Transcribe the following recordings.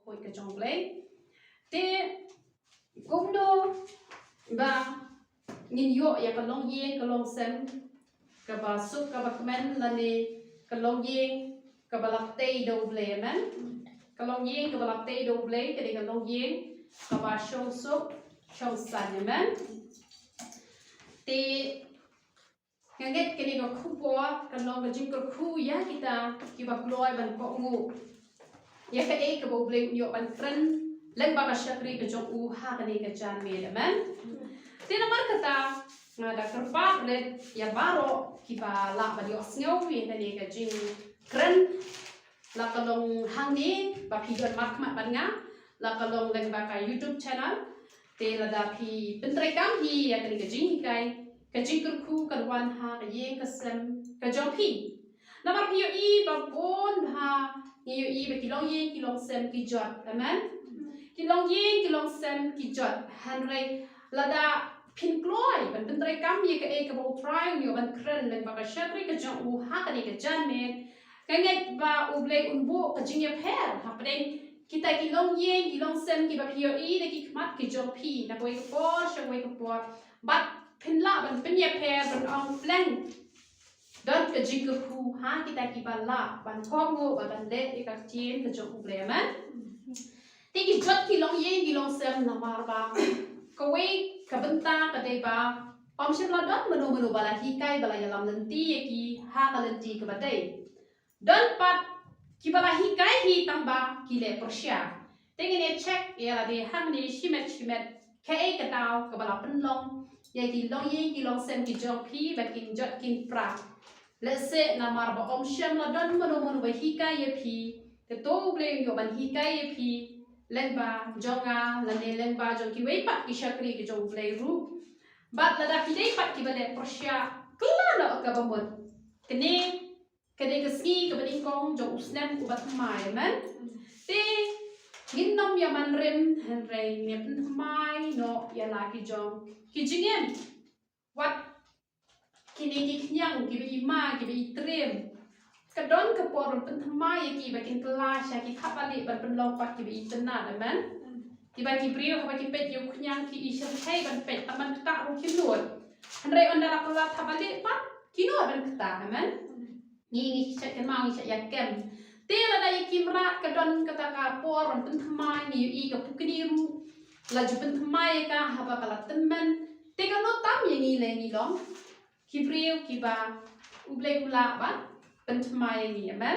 hội cái trong lấy thế cũng đâu và nhìn yo ya cái long yên cái long xem cái bà súp cái bà comment là nè cái long yên cái bà lap tây đầu ble men cái long yên cái bà lap tây đầu ble cái này cái long yên cái bà show súp show san men thì cái này cái khu bò cái long cái chính cái khu ya kita keluar ban kok ngu ya cái bộ ble yo ban friend lên bà shakri cái trong u ha cái này cái chan me men thì nó mất cái ta ada kerpa le ya baro kiba la ba dio snyo ye tadi ka jing kren la kalong hangi ba phigon mak ma ban nga la kalong leng ba ka YouTube channel te la da phi pentrai kam hi ya ka jing kai ka jing kur ka wan ha ka ye ka sem ka jo phi na ba phi yo i ba bon ha ni yo i ba kilong ye kilong sem ki jot amen kilong ye kilong sem ki jot hanrei la da pin kloi ban pentrai kam ye ka bo try yo ban kren le ba shakri ka jong u ha ka ni ka jan me ka ngai ba u ble un bo ka jing ye pher ha pren kita ki long ye ki long sem ki ba phi yo i de ki khmat ki jong phi na koi ko shang wei ko po bat pin la ban pin ye pher ban ong plan dan ka jing ku ha kita ki ba la ban khom go ba ban le e ka chien ka jong u ble man ti ki jot ki long ye ki long sem na mar ba ko wei kabenta kadai ba pamshem la dot menu bala hikai bala yalam nanti ki ha kalanti ke badai dan pat ki bala hikai hi tamba ki le persya tengene check ya la de hang ni shimet ke ka tau ke bala penlong ya ki long ye ki long sem ki jong phi ba kin jot kin pra let's say na mar ba omshem la dot menu ba hikai ye phi te to ble yo ban hikai ye phi lên ba jonga là nè lên ba jong ki wei pat ki shakri ki jong play ru bat la da fi dei pat ki bale persya klana ka bamon kene ka ski ka bading kong jong usnem ku bat mai man te ngin nom ya man rem han rei ne pen mai no ya la ki jong ki jingem wat kini ki knyang ki bi ma ki bi trem kadon ke por pen thamai ki ba kin kelas ya ki khapali ban pen lompat ki bi tena man ki ba ki brio ba ki pet yo knyang ki isel hai ban pet taman ta ru ki nuot andre ondara kala thabali pat ki nuot ban kta man ni chat kan mau chat ya kem te la da ki mra kadon kata ka por pen thamai ni i ka pukni ru la ju pen thamai ka ha ba kala temen te ka no tam ye ni le ni long ki brio ki ba uble ula baเป็นทำไมนี่แม่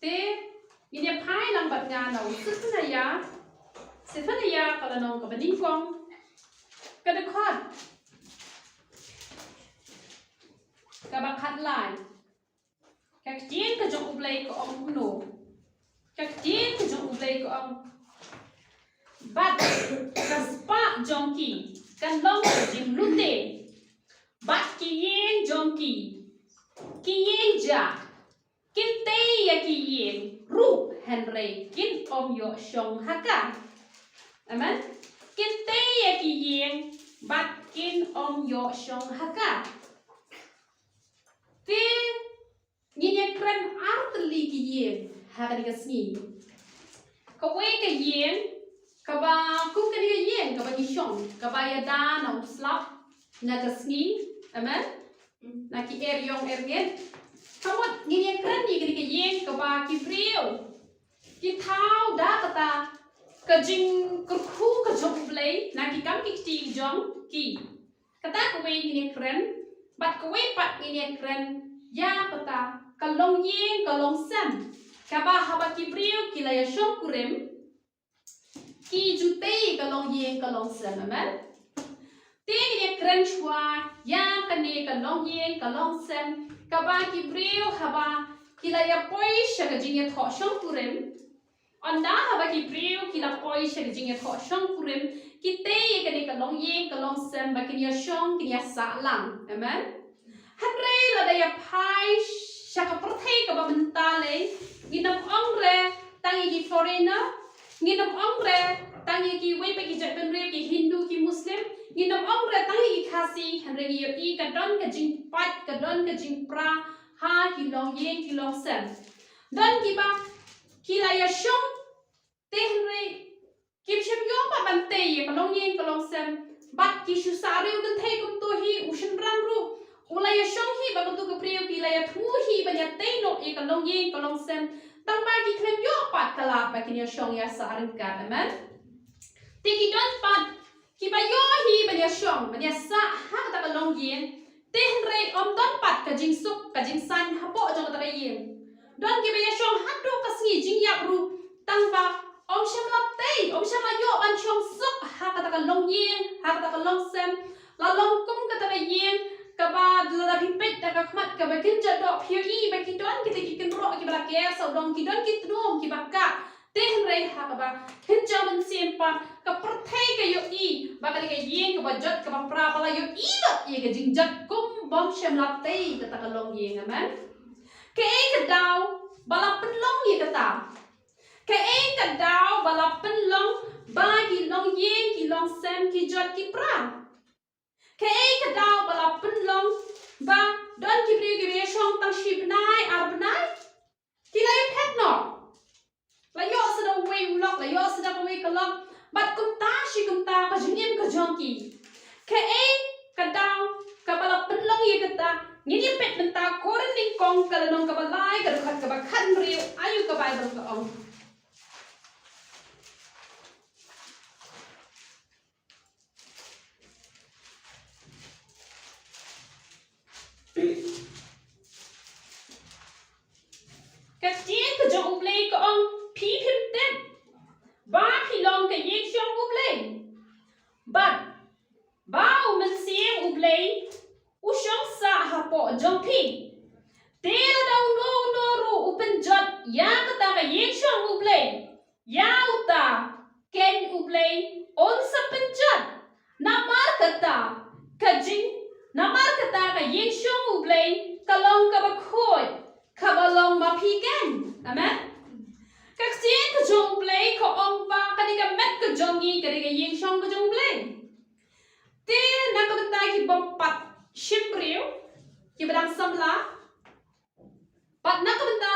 เต้ยินดีพายลังบัดงานเราซึ่งนายาเสร็จนายากับน้องกับบันดิ้งกองกระดกคอดกับบักคัดลายกักจีนกับจงอุบเลยกับองค์หนูกักจีนกับจงอุบเลยกับองค์บัดกับสปาจงกีกันลองกับจิมลุเตบัดกีเย็นจงกีkiyen ja kin te ya kiyen ru henry kin om yo shong haka amen kin te ya kiyen bat kin om yo shong haka te ni ya kran artli kiyen haka ni kasni ka we ka yen ka ba ku ka ni yen ka ba ni shong ka ba ya da na slap na kasni amen na ki yong gen kamot ngini kran ni ki yen ka ba ki brio ki thau da kata ka jing ku khu ka jong play na ki kam ki ti jong ki kata ko we ngini kran bat ko we pat ngini kran ya kata ka long yen ka long sam ka ba ha ba ki brio ki la ya shong kurem ki jute ka long yen ka long sam amen tiếng như kren chua ya kane ka long yen ka long sem ka ba ki brio haba ki la ya poi sha ka jing ya tho shong kurem onda haba ki brio ki la poi sha ka jing ya tho shong kurem ki te ye kane ka long yen ka long sem ba ki ya shong ki ya sa lang amen han re la da ya pai sha ka prthei ka ba mentale ginam ong re tang yi foreigner ginam ong re tang yi ki we pa ki ja ben re ki hindu ki muslim ginam ong re tang yi khasi han re yo i ka don ka jing pat ka don ka jing pra ha ki long yen ki long sem don ki ba ki la ya shong long yen ka long sem bat ki shu sariu kan thei kum to hi ushin rang ru ulaya shong hi ba tu ka priu ki laya thu hi ba ya tei no e ka long yen ka long sem tang ba ki klem yo pat kala ba ki ya shong ya sarin ka amen ti ki don pat ki ba yo hi ba ya shong ba ya sa ha ka ta long yen ten re om don pat ka jing suk ka jing san ha po jong ta yen don ki ba ya shong ha do ka si jing ya ru tang ba om sham la tei om sham la yo ban shong suk ha ka ta long yen ha ka ta long sem la long kum ka ta yen ka ba la pi pet ta ka khmat ka ba kin ja do phi i ba ki don ki te ki kin ro ki ba ke so dong ki don ki tnom ki ba ka ten re ha ka ba hin ja man sem pa ka pr thei ka yo i ba ka ke yen ka ba jot ka ba pra ba la yo i do ye ka jing jat kum bom sham la tei ka ta long yen amen ke ka daw ba la pen long ye ka ta ke ka daw ba la pen long ba ki long yen ki long sem ki jot ki pra ke ka daw ba la pen long ba don ki pri ki be shong tang shi bnai ar bnai ki la pet no la yo sa da we lock la yo sa da we ka lock bat kum ta shi kum ta ka jim ka jong ki ke ka daw ka ba la pen long ye ka ta ni ni pet men ta ko ren ning kong ka la nong ka ba lai ka khat ka ba khan riu ayu ka ba dong ka ong ka tien ka jong play ka ong pi phim ten ba phi long ka yek shong u play but ba u men siem u play u shong sa ha po jong phi te la daw no ru u pen jot ya ka ta ka yek shong u play ya u ta ken u play on sa pen jot na mar ka ta ka jing na mar ka ta ka yek shong u play ka long ka ba khoi ka ba long ma phi ken amen các chiến ka jong play ko ong ba ka ni ka met ka jong yi ka ni ka yek shong ka jong play te na ka ta ki bom pat shim riu ki ba dang sam la pat na ka ta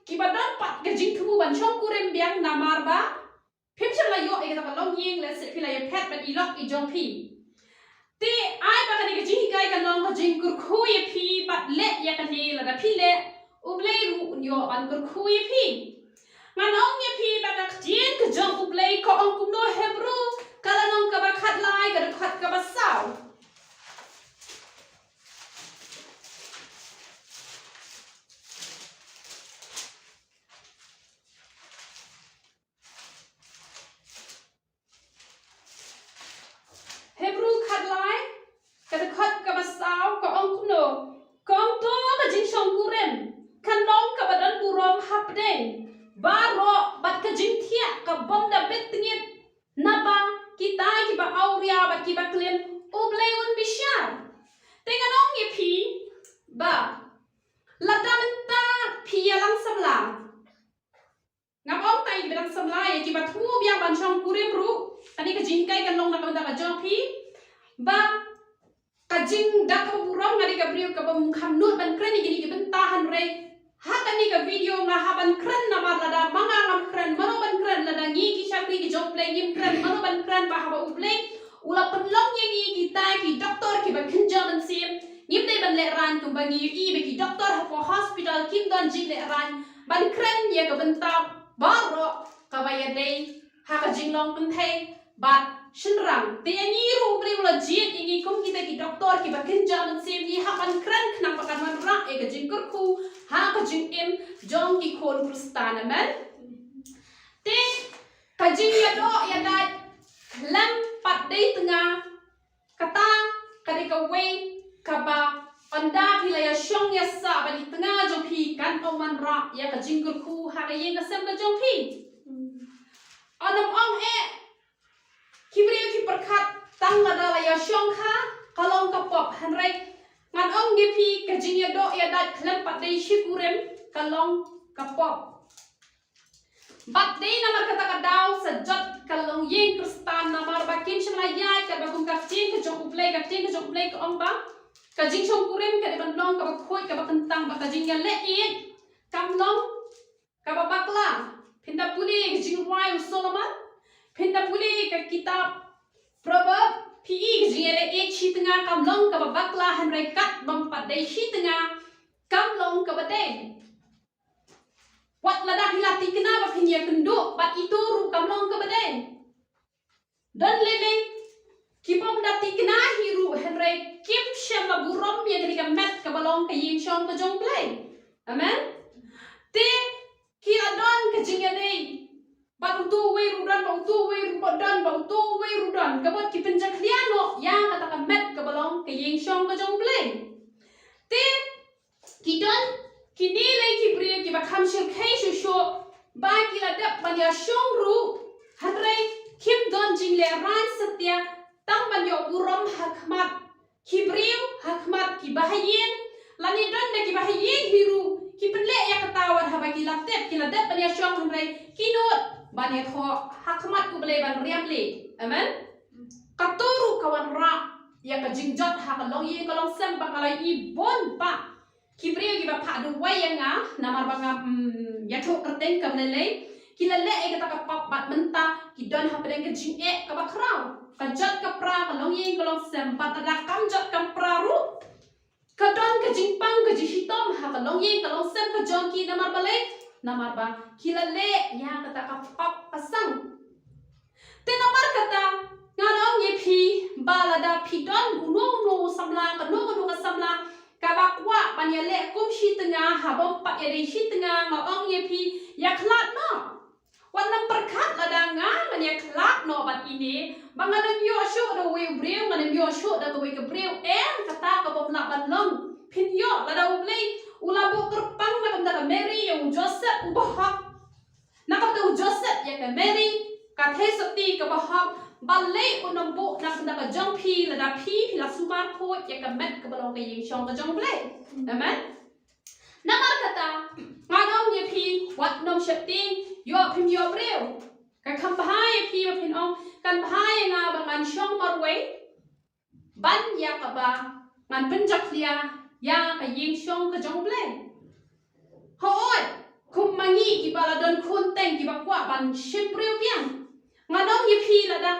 ki ba dan pat ka jing thu ban shong ku rem biang na mar ba phim chang la yo e ka ta long yeng le se phi la ye pet ban i lok i jong phi te ai ba ka ni ka jing kai ka long ka jing kur khu ye phi pat le ya ka ni la da phi le u play ru yo ban kur khu ye phi ngan ong ye phi ba ka tien ka jong u play ko ong kum no hebru kala nong ka ba khat lai ka khat ka ba sao hebru khat lai ka khat ka ba sao ko ong kum no ko ong to ka jing shong ku rem kan long ka ba dan bu rom hap den baro bat ka jing thia ka bom da bet ngit na ba kita ki ba auria ba ki ba klem o blay un bishar tenga nong ye phi ba la da menta phi lang sam la ngam ong tai bi lang sam la ye ki ba thu biang ban chong kurem ru ani ka jing kai kan long na ka da ba jong phi ba ka jing da ka bu rom ngari ka briu ka ba mu kham nut ban kren ni ki ban ta han re ha kan ni ka video nga ha ban kren na mar la da manga ngam kren mano ban kren la da ngi ki shakri ki jong play ngim kren mano ban kren ba ha ba u play ula pen long ye ngi ki ta ki doctor ki ba khin ja ban sim ngim dei ban le ran kum ba ngi i be ki doctor ha po hospital kim don jing le ran ban kren ye ka ban ta ba ro ka ba ya dei ha ka jing long pen thei ba shin rang te ani ru play ula jit ngi kum ki te ki doctor ki ba khin ja ban sim ni ha ban kren knam ba kan man ra e ka jing kur khu ha ka jing em jong ki khon kristana men te ka jing ya do ya dai lam pat dei tengah kata kadi ka wei ka ba anda pila ya shong ya sa ba di tengah jong phi kan oman ra ya ka jing kur khu ha ka yeng ka sem ka jong phi anam ong e kibri ki perkhat tang la da la ya shong kha kalong ka pop han rei ngan ong ngi phi ka jing ya do ya dai lam pat dei shi kurem kalong ka pop bat dei namar kata ka daw sa jot kalong yeng kristan namar ba kim shmla yai ka ba kum ka ting ka jong play ka ting ka jong play ka ong ba ka jing shong kurem ka ban long ka ba khoi ka ba kentang ba ka jing ya le i kam long ka ba bakla pinda puli ka jing wai solomon pinda puli ka kitab Proverb PE gele e chi tengah kamlong ka bakla hanrai kat bampat dai chi tengah kamlong ka badai wat ladah hilati kena ba pinya kenduk bat itu ru kamlong ka badai dan lele kipom dati kena hiru hanrai kim shem la burom ya ketika met ka balong ka yin shong ka jong play amen te kila don ka jingale Bang tu we rudan, bang tu we rudan, bang tu we rudan. Kabut ki penjak liano yang kata kamet ke balong ke yeng shong ke jong play. Te kidon kini lagi ki beri ki bakam shil kai shusho ba ki ladap banya shong ru hanrai kim don jing le ran setia tang banyo burom hakmat ki beriu hakmat ki bahayen lani don de ki bahayen hiru ki penle ya ketawa haba ki ladap banya shong hanrai kinot banyak ho hakmat ku boleh ban riam le amen katuru kawan ra ya ka jingjot ha ka long ye ka long sem ba kalai i bon pa kibre ki ba pha du wai ya nga namar ba nga ya tho kerteng ka le ki la le e ka ka pap bat menta ki don ha pedeng ka jing e ka ba krau ka jot ka pra ka long ye ka long sem ba ta da kam jot kam pra ru ka don ka jing pang ka ji hitom ha ka long ye ka long sem ka jong ki namar ba le namar ba kilale yang kata kapap pasang te namar kata ngalong ye phi balada phi don uno samla ka no ka samla ka bakwa panyale kum shi tengah habom pa ye shi tengah ngong ye phi ya khlat no wanam perkhat lada nga man ya khlat no bat ini banganam yo sho do we breu nganam yo sho da ko we ka breu kata ka bom la ban long phin yo lada ublei ulabu kerpang na benda Mary yang Joseph ubahak nak benda Joseph ya ke Mary kathe seti ke bahak balai unambu na benda ka jong phi la da phi la sumar ko ya ke met ke balong ke yeng shong ka jong blai amen namar kata nganong ye phi wat nom sheting yo phim yo breu ka kham bahai phi ba phin ong kan bahai nga bangan shong marwei ban ya ka ba ngan penjak lia ya ka yeng shong ka jong blai hoi kum mangi ki bala don kun teng ki ba kwa ban shim preu piang ngadong ye phi la da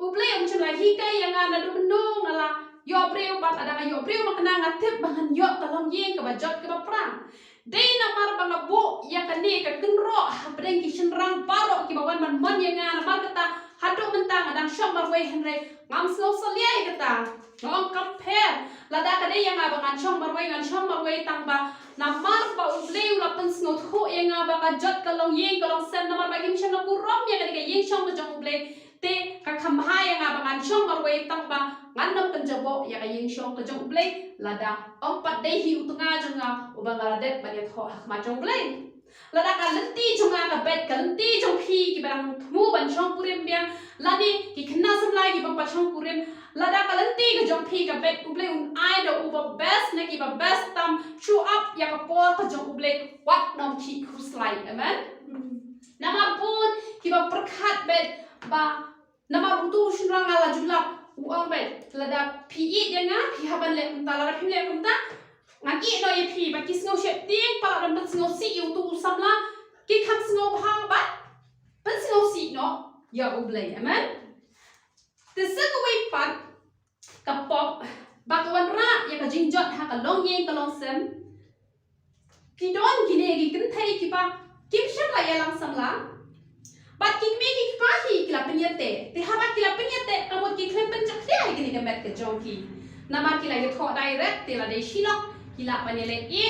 u blai um chun la hi kai yang ana du no ngala yo preu bat ada yo preu makna ngatep bangan yo ka long yeng ka ba jot ka ba prang dei na mar bang bo ya ka ne ka kenro ha breng ki shin rang paro ki ba wan man mon yang ana mar kata hadu mentang adang shom mar wei henre ngam slow solia kata ngom compare lada ka dei yang abangan shom mar wei ngan shom mar wei tang ba namar ba ublei ula pen sngot ho yang ba ka jot ka long yeng ka long sem namar ba kim shom na kurom ya ka yeng shom ka jong ublei te ka kham ha yang abangan shom mar wei tang ba ngan nam pen jabo ya ka yeng shom ka jong ublei lada om pat dei hi utunga jonga ubang la det ba ya tho ma jong ublei lada ka lenti jonga ka bet ka lenti jong phi ki barang mu ban shom purim biang lani ki khna sam lai ki bang pa shom purim lada ka lenti ka jong phi ka bet ublei un ai do uba best na ki ba best tam show up ya ka por ka jong ublei wat nom ki khuslai amen namar pun ki ba perkhat bet ba namar utu shurang ala julap uang bet lada pi dia nga pi haban le unta lada pi le unta ngaki no ye pi ba ki sngo shep ting pa ram ban sngo si utu samla ki kham sngo bha ba ban sngo si no ya ublei amen the second way pat kapok bakwan ra ya ka jingjot ha ka long yeng ka long sem ki don gine gi kin thai ki pa kim shem la ya lang samla bat ki me ki pa hi ki la penyete te ha ba ki la penyete ka mo ki klem pen chak se ai ki ni ka met ka jong ki nama ki la ye tho direct te la de shilok ki la panele i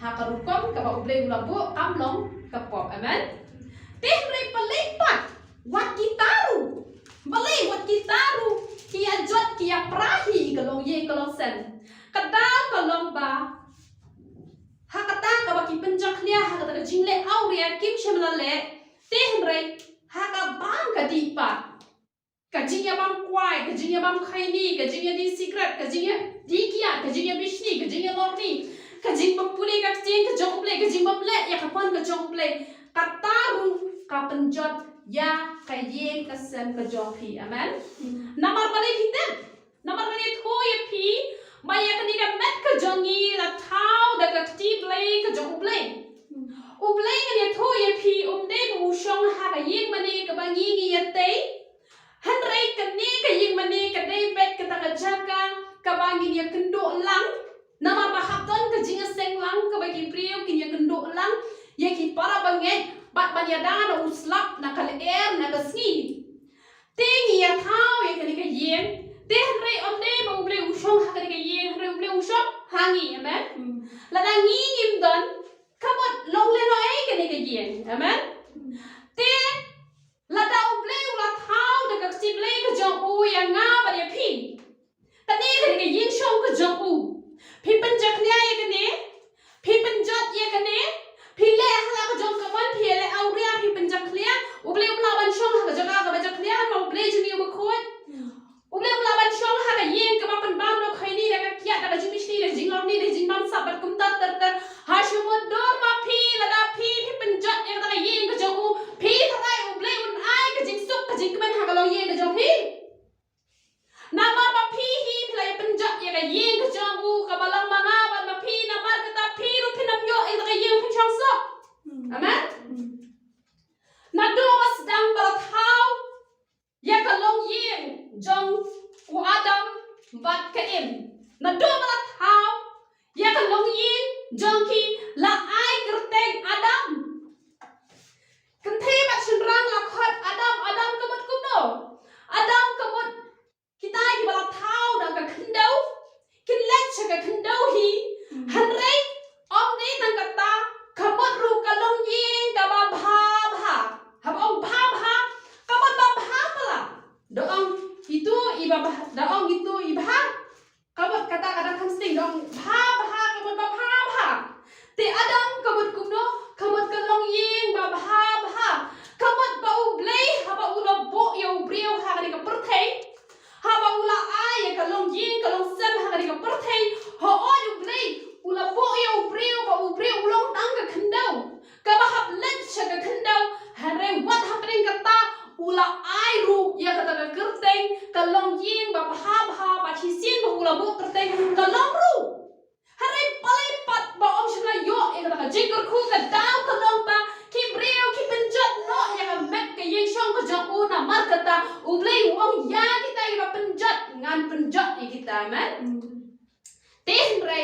ha ka rukom ka ba ublei ula bu kam long ka pop amen te mre palai pat wat ki taru balai wat ki taru ki ya jot ki ya prahi ka long ye ka long sen ka da ka long ba ha ka ta ka ba ki penjak lia ha ka ta jingle au ria kim shemla le te mre ha ka bang ka di pa ka jingya bang kwai ka jingya bang khaini ka jingya di secret ka jingya di kia ka jingya bishni ka jingya lorni ka jing bang puli ka jing ka jong play ka jing bang le ya ka pon ka jong play ka taru ka penjot ya ka yeng ka sem ka jong phi amen namar balai hitem namar balai tho ye phi maya ka ni ka met ka jongi la thau da ka ti play ka jong play ublay nga ni tho ye phi de bu shong ha ka yeng mani ka bangi ngi ye te han rai ka ni ka yeng mani bangin ya kendo lang nama bahapton ke jinga seng lang ke bagi priyo kin ya kendo lang ya ki para banget bat banyadana uslap na kal na kasni tingi ya thau ya kani ka yen teh re onde ba uble usong ha kani ka yen re uble usong hangi amen la da ngi ngim don kamot long le no ai kani ka yen amen te la da uble ula thau de ka si ble ka jong u ya nga ba ya phi ta ne kani ka yen shong ka jong u phi pen jak nya ya kani phi pen jot ya kani phi le hala ka jong ka ban phi le au ria phi pen jak lia uble ula ban shong ha ka jaga ka ba jak lia ma uble jini ba khot uble ula ban shong ha ka yen ka ba pen bam lo khai ni da ka kya da ka jimi shni le jing lo ni le jing bam sa bat kum tar tar tar ha shu mo do ma phi la da phi pen jot ya ka yen ka jong u phi tha dai uble un ai ka jing sup ka jing man ha ka lo yen ka jong phi na ma ba phi hi phi la pen jot ya ka yen ka jong u ka balang ma nga ba ma phi na mar ka ta phi ru phi nam yo ya ka yen phi chong so amen na do mas dang ba thau ya ka long yen jong u adam bat ka em na do ba thau ya ka long yen jong ki la ai kerteng adam kan the ba chin rang la khot adam ka mot kum do adam ka mot kita ki ba thau da ka khindau kin lech ka khindau hi han rei om ni nang ka ta kamot ru ka long yen ka ba bha bha ha ong bha bha kamot ba bha pala do ong itu iba da ong itu ibha kamot kata kada kamsting do ong bha bha kamot ba bha bha te adam kamot kumno kamot ka long yen ba bha bha kamot ba ublei ha ba ulo bo ya ubreu ha ka ka perthei ha ba ula ai ka long yen ka long sem ha ka ka perthei ho o ublei ula bo ya ubreu ba ubreu ulong tang ka khandau ka ba hap lech ka khandau han re wat happening ka ta ula ai ru ya ka ta ka kerteng ka long yen ba bha bha ba thi sin ba ula bo kerteng ka long ru han re palai pat ba om shna yo e ka ka jikar khu ka dau ka long ba ki breu ki penjat no ya ka mek ka yen shong ka jong u na mar ka ta ublei wong ya kita ba penjat ngan penjat e kita man ten re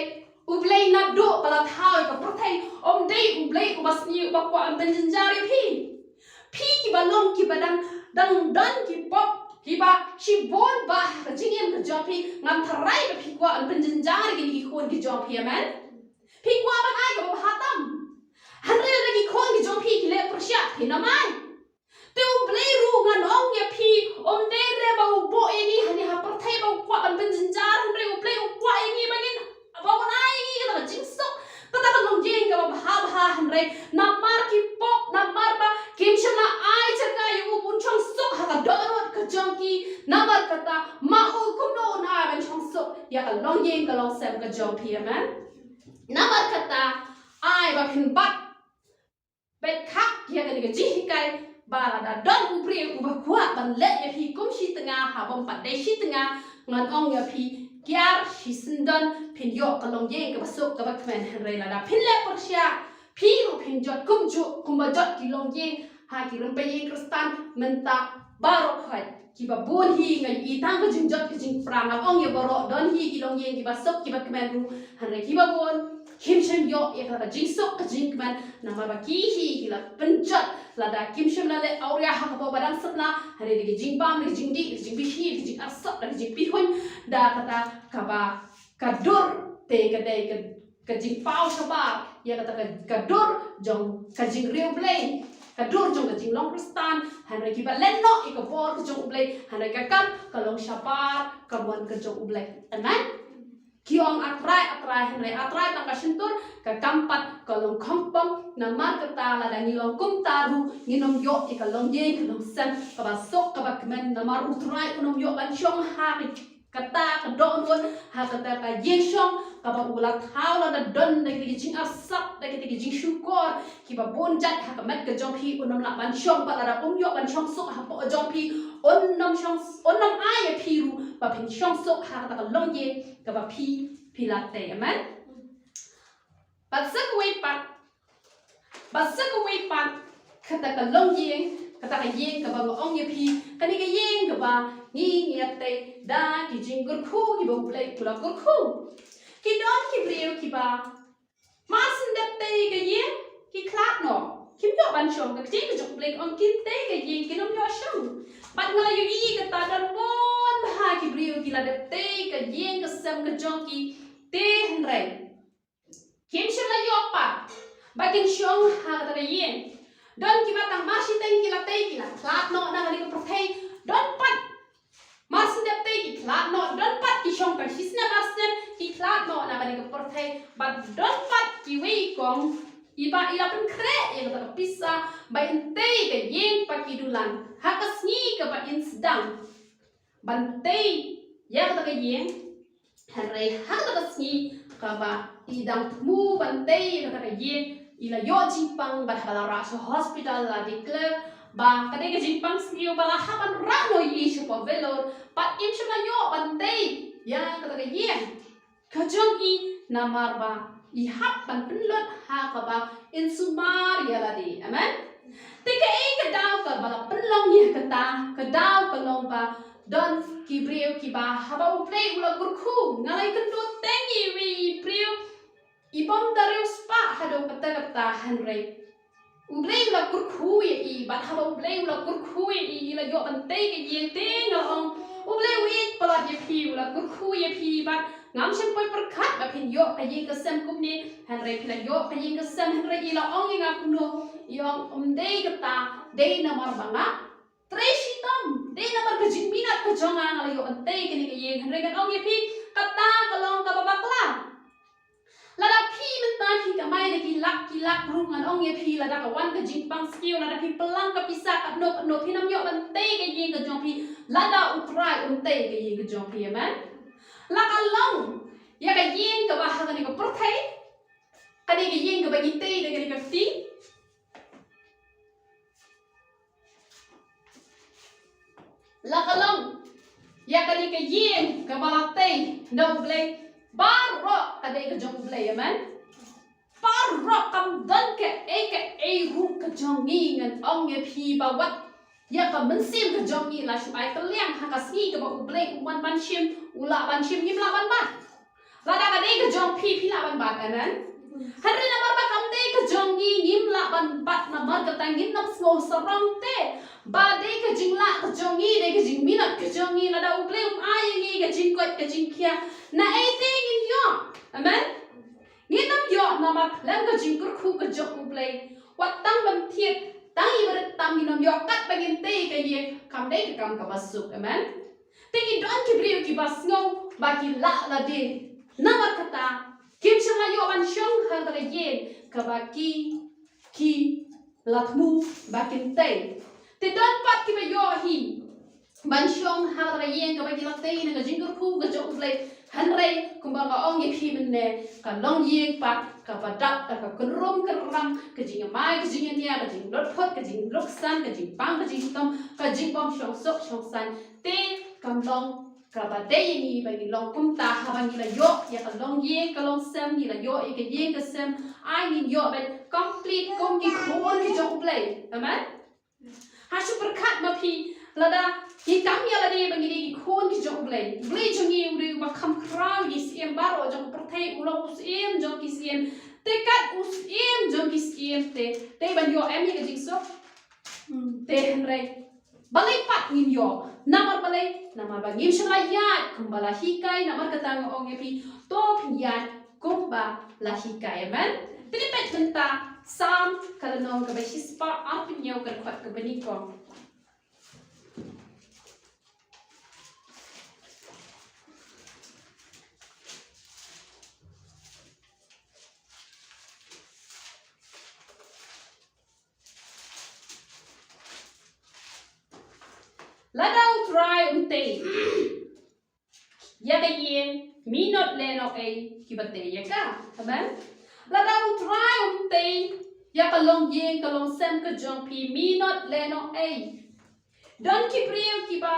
ublei na do pala thau ka prothei om dei ublei ubasni ba kwa am penjari phi ki ba long ki ba dang dan ki pop ki ba shi bon ba ka jingem ka jong phi ngam tharai ba phi kwa am penjari ki khon ki jong phi man phi kwa ban ai ka ba hatam han re la ki khon ki jong phi ki le prasya phi na mai te ublei ru ngan ong ya phi om dei re ba u bo e ni hani ha prothei ba kwa am penjar han re ublei u kwa e ni ba ngin ba ban ai ni ka jing sok ta long jing ka ba ha ha han re na mar ki pop na mar ba kim shama ai changa yu bun chong sok ha ka do no ka jong ki na mar ka ta ma u kum no na ban chong sok ya ka long jing ka long sem ka jong phi man na mar ka ta ai ba phin bat bet khak ya ka ni ka ji kai ba da don ubri u ba kwa ban le ya phi kum shi tanga ha bom pat dei shi tanga ngan ong ya phi kyar shi sindon phin yo ka long jing ka ba sok ka ba kmen han re la da phin le persya phi ru phin jot kum ju kum ba jot ki long jing ha ki rum pe yin kristan menta baro khoi ki ba bon hi ngai i tang ka jing jot ki jing prang ong ya baro don hi ki long jing ki ba sok ki ba kmen ru han re ki ba bon kim shem yo ya ka jing sok ka jing kmen na ma ba ki hi ki la pen jot la da kim shem la le auria ha ka ba badang sapna han re ki jing bam ki jing di ki jing bi hi ki jing arsap ki jing pi hun da kata ka ba ka dur te ka dei ka jing pau saba ya kata ka dur jong ka jing riu blei ka dur jong ka jing long kristan han re ki ba len no i ka bor ka jong blei han re ka kam ka long shapar ka bon ka jong blei amen ki ong atrai han re atrai tang ka sintur ka kampat ka long khompong na mar ka ta la da ni long kum ta ru ni nom yo i ka long ye ka long sam ka ba sok ka ba kmen na mar utrai ka nom yo ban chong ha kata ka don won ha kata ka yen shong ka ba ula thau la da don da ki jing asap da ki jing shukor ki ba bon jat ha ka mat ka jong phi unom la ban shong ba la da yo ban shong sok ha po jong phi onnom ai ya phi ru ba phin shong sok ha ka ta long ye ka ba phi la te amen ba sak we pat kata ka long ye kata ka yen ka ba ong ye phi ka ni ka yen ka ba ba ngi te da ki jing gur khu ki bo play kula gur khu ki don ki brio ki ba masin dep te ke ye ki klat no kim yo ban shom ka jing jok play on ki te ke ye ki nom yo shom bat ngala yu yi ka ta dan bon ba ki brio ki la dep te ke ye ka sem ka jong ki te hre kim shom la yo pa ba kin shom ha ka ta ye don ki ba tang masin te ki la te ki la klat no na ka li ka protei don pat masin dep te ki klat no don pat ki shom ka hisna masin ki klat no na ka li ka protei but don pat ki wi kong iba ila pun kre yang ta pisa ba in te ka yen pa ki dulan ha ka sni ka ba in sedang ban te ya ka ta yen hare ha ka sni ka ba idang mu ban te ka ta yen ila yo jimpang ba ha la ra so hospital la declare ba kadai ka jimpang sni ba la ha ban ra no yi shu pa velo pa im shu la yo ban te ya ka ta yen ka jong ki namar ba ihap ban penlot ha ka ba in sumar ya la di amen tika e ka daw ka ba penlong ya ka ta ka daw ka long ba don ki brio ki ba ha ba play ula kurku ngalai ka do tengi wi brio ibom darius pa ha do kata hanre ublay ula kurku ya i ba ha ba ublay ula kurku ya i la yo ban te ke ye te ngalong ublay wi pala ye pi ula kurku ya pi ba ngam chen poi perkat ba pin yo ka ye ka sem kum ni hanre pila yo ka ye ka sem hanre ila ong nga kum no yong dei ka ta dei na mar banga treshi tom dei na mar ka jing minat ka jonga ngala yo an te ke ni ka ye hanre ka ong ye pi ka ta ka long ka ba bakla la da pi men ta ki ka mai de ki lak rung an ong ye pi la da ka wan ka jing pang skill la da pi pelang ka pisa ka no pi nam yo ban te ke ye ka jong pi la da utrai te ke ye ka jong pi amen la ka long ya ka yen ka ba ha ka ni ka protei ka ni ka yen ka ba gite de ka ni ka ti la ka long ya ka ni ka yen ka ba la te no blay bar ro ka de ka jong blay amen bar ro kam dan ka e ru ka jong ni ngan ong ye phi ba wat ya ka men sim ka jong ni la shu ai ka liang ha ka ski ka ba u blay u man ban shim ula ban shim yim la ban ba la da ka de ka jong phi la ban ba amen hari na mar ba kam de ka jong ni yim la ban bat na mar ka tang yim nam smo sarong te ba de ka jing la ka jong ni de ka jing minat ka jong ni la da u blay ai ni ka jing kot ka jing kia na ai te ngin yo amen ngin nam yo na ma lam ka jing kur khu ka jong u blay wat tang ban thiet tang i ber tam ni nam yo kat ba ngin te ka ye kam de ka kam ka basuk amen te ki don ki brio ki bas ngau ba ki la de na ma kata kim shang la yo ban shong ha da ye ka ba ki latmu ba kin te don pat ki ba yo hi ban shong ha da ye ka ba ki la te na ka jing kur khu ka jong u blay hanre kumba ka ong ye phi men ne ka long ye pat ka ba dap ta ka krum ka ram ka jing mai ka jing nia ka jing lot phot ka jing lok san ka jing pang ka jing tom ka jing bom shong sok shong san te kam long ka ba de ni ba ni long kum ta ha ba ni la yo ya ka long ye ka long sem ni la yo e ka ye ka sem ai ni yo ba complete kom ki khon ki jong play amen ha su perkat ma phi la da ki kam ya la de ba ni ki khon ki jong play jong ni u ba kham krau yi sim ba ro jong protei u lo us em jong ki sim te kat us em jong ki sim te ban yo em ni ka jing so te henre balai pat ngin yo namar balai namar ba ngim shla ya kumbala hikai namar katang ong ye pi to phian kumba la hikai amen tini pet benta sam kalano ka ba hispa apnyo ka khat ka bani ko la dau try te ya ka yen mi not le no e ki ba te ya ka amen la dau try te ya ka long yen ka long sem ka jong pi mi not le no e don ki priu ki ba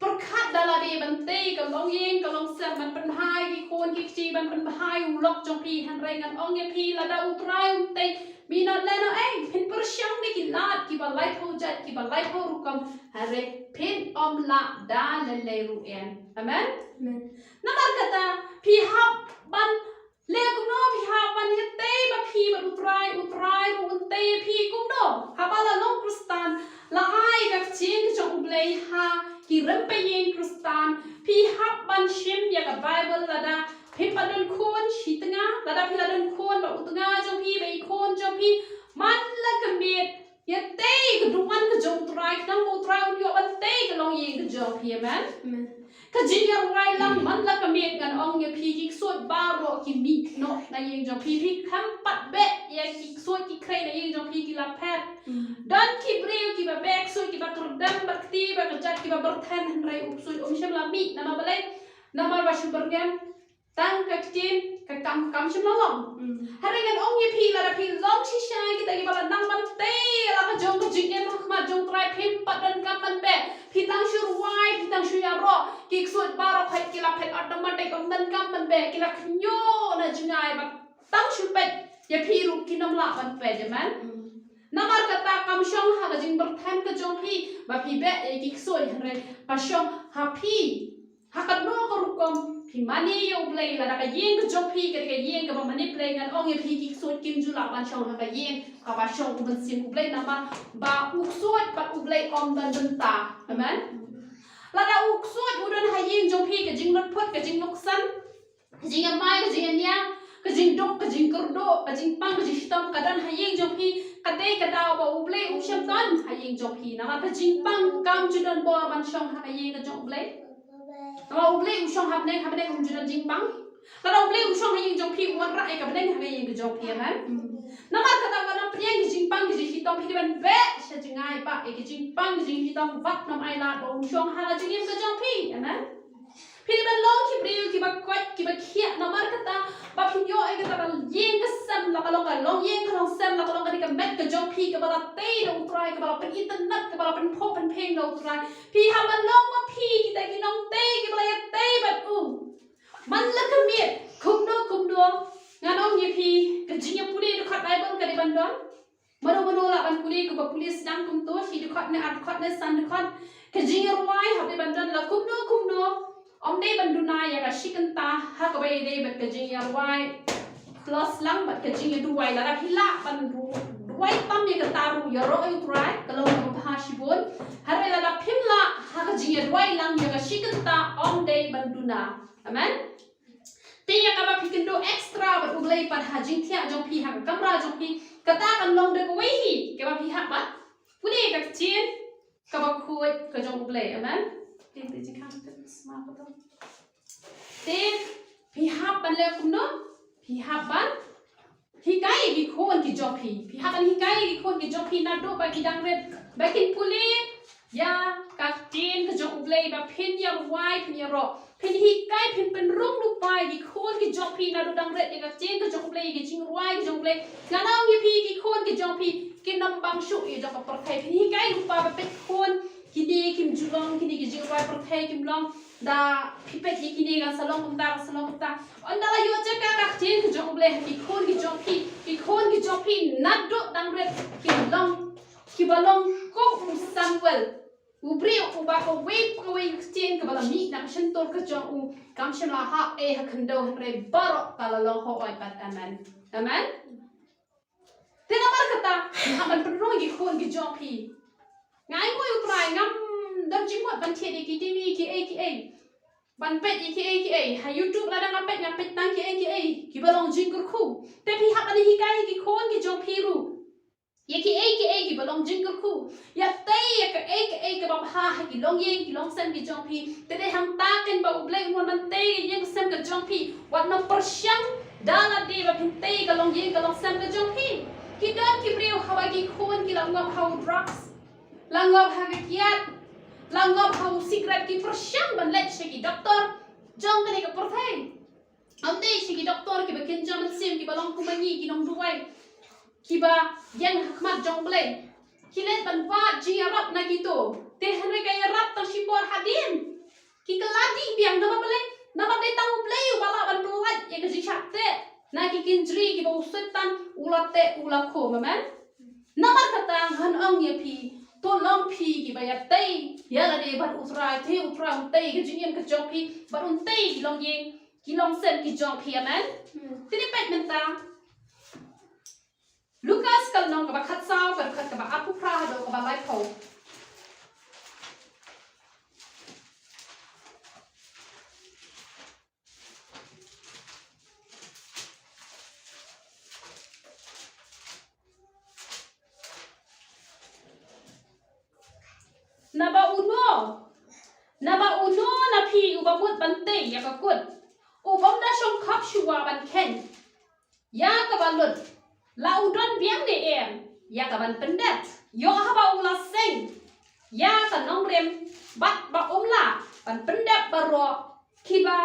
perkhat dala de ban te ka long yen ka long sem ban ban hai ki kon ki chi ban ban hai u lok jong pi han re ngan ong ye pi la dau try te mi not le no e pin per shang de ki lat ki ba lai pho jat ki ba lai pho rukam hare pin la da le ru en amen namar kata pi hap ban le kum no pi hap ban ye te ba pi ba utrai ru te pi kum no habala long kristan la ai ka chin ka chong blei ha ki rem pe yin kristan pi hap ban shim ya ka bible la da pi padon khon shitanga la da pi la don khon ba utanga jong pi be khon jong pi man la ka met ya te ka duan ka jong trai nang utrai yo ban te ka long yin ka jong pi amen ka jing ya wai lang man la ka met gan ong ya pi ki sot ba ro ki mi no na yin jong pi kham pat be ya ki sot ki krai na yin jong pi ki la pet dan ki breu ki ba bek sot ki ba kerdam ba ti ba ka jat ki ba berthen rai up sot sham la mi na ma balai na ma ba shum bergam tang ka tin ka kam shum la long hari gan ong ya pi la da pi long shi shai ki ta ki ba nang man te la ka jong ka jing ya ma jong trai phim pat dan kam man be pi tang shur wai pi tang shu ya ro ki sot ba ro khai ki la phet automatic ong dan kam man be ki la knyo na jingai ba tang shu pet ya pi ru ki nam la ban pe de man namar kata kam shong ha ka jing berthen ka jong pi ba pi be ki sot hre pa shong ha pi ha ka no ko ru kom pi mani yo play la da ka yin ka jong pi ka yin ka ba mani play ngan ong ya pi ki sot kim ju la ban shong ha ka yin ka ba shong u ban sim u play na ma ba u sot ba u play om dan dan ta amen la da u sot u don ha yin jong pi ka jing not phot ka jing nok san ka jing mai ka jing nya ka jing dok ka jing kurdo ka jing pang ka jing stom ka dan ha yin jong pi ka te ka da ba u play u sham ton ha yin jong pi na ma ka jing pang kam ju don bo ban shong ha ka yin ka jong play na u play u shong ha ne um ju don jing pang la da u play u shong ha yin jong pi u ra e ka ben ha yin ka jong pi amen na ma ka da wa na priang ka jing pang ka jing stom pi ban ve sha jing ai pa e ka jing pang ka jing stom vat nam ai la do shong ha la jing ka jong pi amen pi ban long ki breu ki ba kwat ki ba khia na mar ka ta ba phi yo ai ka ta yin ka sam la ka long ka long yin ka long sam la ka long ka ni ka met ka jong pi ka ba la te do try ka ba la pen internet ka ba la pen pho pen pheng do try pi ha ban long ma pi ki ta ki long te ki ba la ya te ba u man la ka miet kum do ngan ong ye pi ka jing ya puri du khat bible ka di ban don mano la ban puri ka ba police dang kum to si du khat ne at khat ne san du khat ka jing ya ruai ha di ban don la kum do om dei ban du na ya ka shikan ta ha ka bai dei ba ka jing ya ruai plus lang ba ka jing ya du wai la ra hila ban du wai tam ya ka taru ya ro ai try ka lo ka ba shi bon har la la phim la ha ka jing ya ruai lang ya ka shikan ta om dei ban du na amen Tiya ka ba pikin do extra ba uglay par ha jing thia jong pi ha kamra jong pi kata kan long de ko wei hi ke ba pi ha ba puni ka chin ka ba khuai ka jong uglay amen tin ti kham ta sma ko to tin pi ha ban le kum no pi ha ban hi kai ki khon ki jong pi ha ban hi kai ki khon ki jong pi na do ba ki dang ret ba kin puli ya ka tin ka jong uglay ba pin ya wai pin ya ro pin hi kai pin pen rung lu pai ki khon ki jong pi na do dang ret ni ka chen ka jong play ki ching ruai ki jong play nga naw ni pi ki khon ki jong pi ki nam bang shu i jong par thai pin hi kai lu pa ba pet khon ki ni kim julong ki ni ki jing ruai par thai kim long da pi pet ki ni ga salong kum ta on da la yo cha ka chen ki jong play ki khon ki jong pi na do dang ret ki long ki balong ko Samuel ubri uba ko wait chen ka bala mi na shin tor ka jong u kam shin la ha e ha khando re baro kala lo ho oi pat amen te na mar kata ha ban pro gi khon gi jong pi ngai ko u trai ngam dam jing mo ban the de ki tv ki a ban pet ki a ha youtube la dang pet ngam pet tang ki a ki balong jing kur khu te pi ha ban hi kai ki khon gi jong pi ru ya ki ki balong jingle khu ya te ya ka ba ha ki long yen ki long san ki jong pi te de hang ta ken ba ublai mon man te yen san ka jong pi wat no persyang dala de ba pin te ka long yen ka long san ka jong pi ki dan ki breu hawa ki khon ki lang ngop how drugs lang ngop ha ka kiat lang ngop how secret ki persyang ban let she ki doctor jong ka ni ka porthai am de she ki doctor ki ba ken jam sim ki balong kumani ki nong duai kiba yang hakmat jong play kilet ban wa ji arab na kito te hanre kay arab ta shibor hadin ki kaladi biang na play na ba de tang play wala ban bulat ye ka ji chatte na ki kinjri ki ba usetan ulate ulakho mamen namar kata han ong ye pi to long pi ki baya tei ya la de bat utrai the utrai tei ke jingem ke jong pi bat tei ki long yeng ki long sen ki jong pi amen tini pet menta Lucas kal nong ka ba khat sao ka khat ka ba apu pra do ka ba lai pho Naba uno na pi ubamut bante ya ka kut ubam da shong khap shuwa ban ken ya ka balut la udon biang de em ya ka ban pendat yo ha ba ula seng ya ka nong rem bat ba la ban pendat baro kiba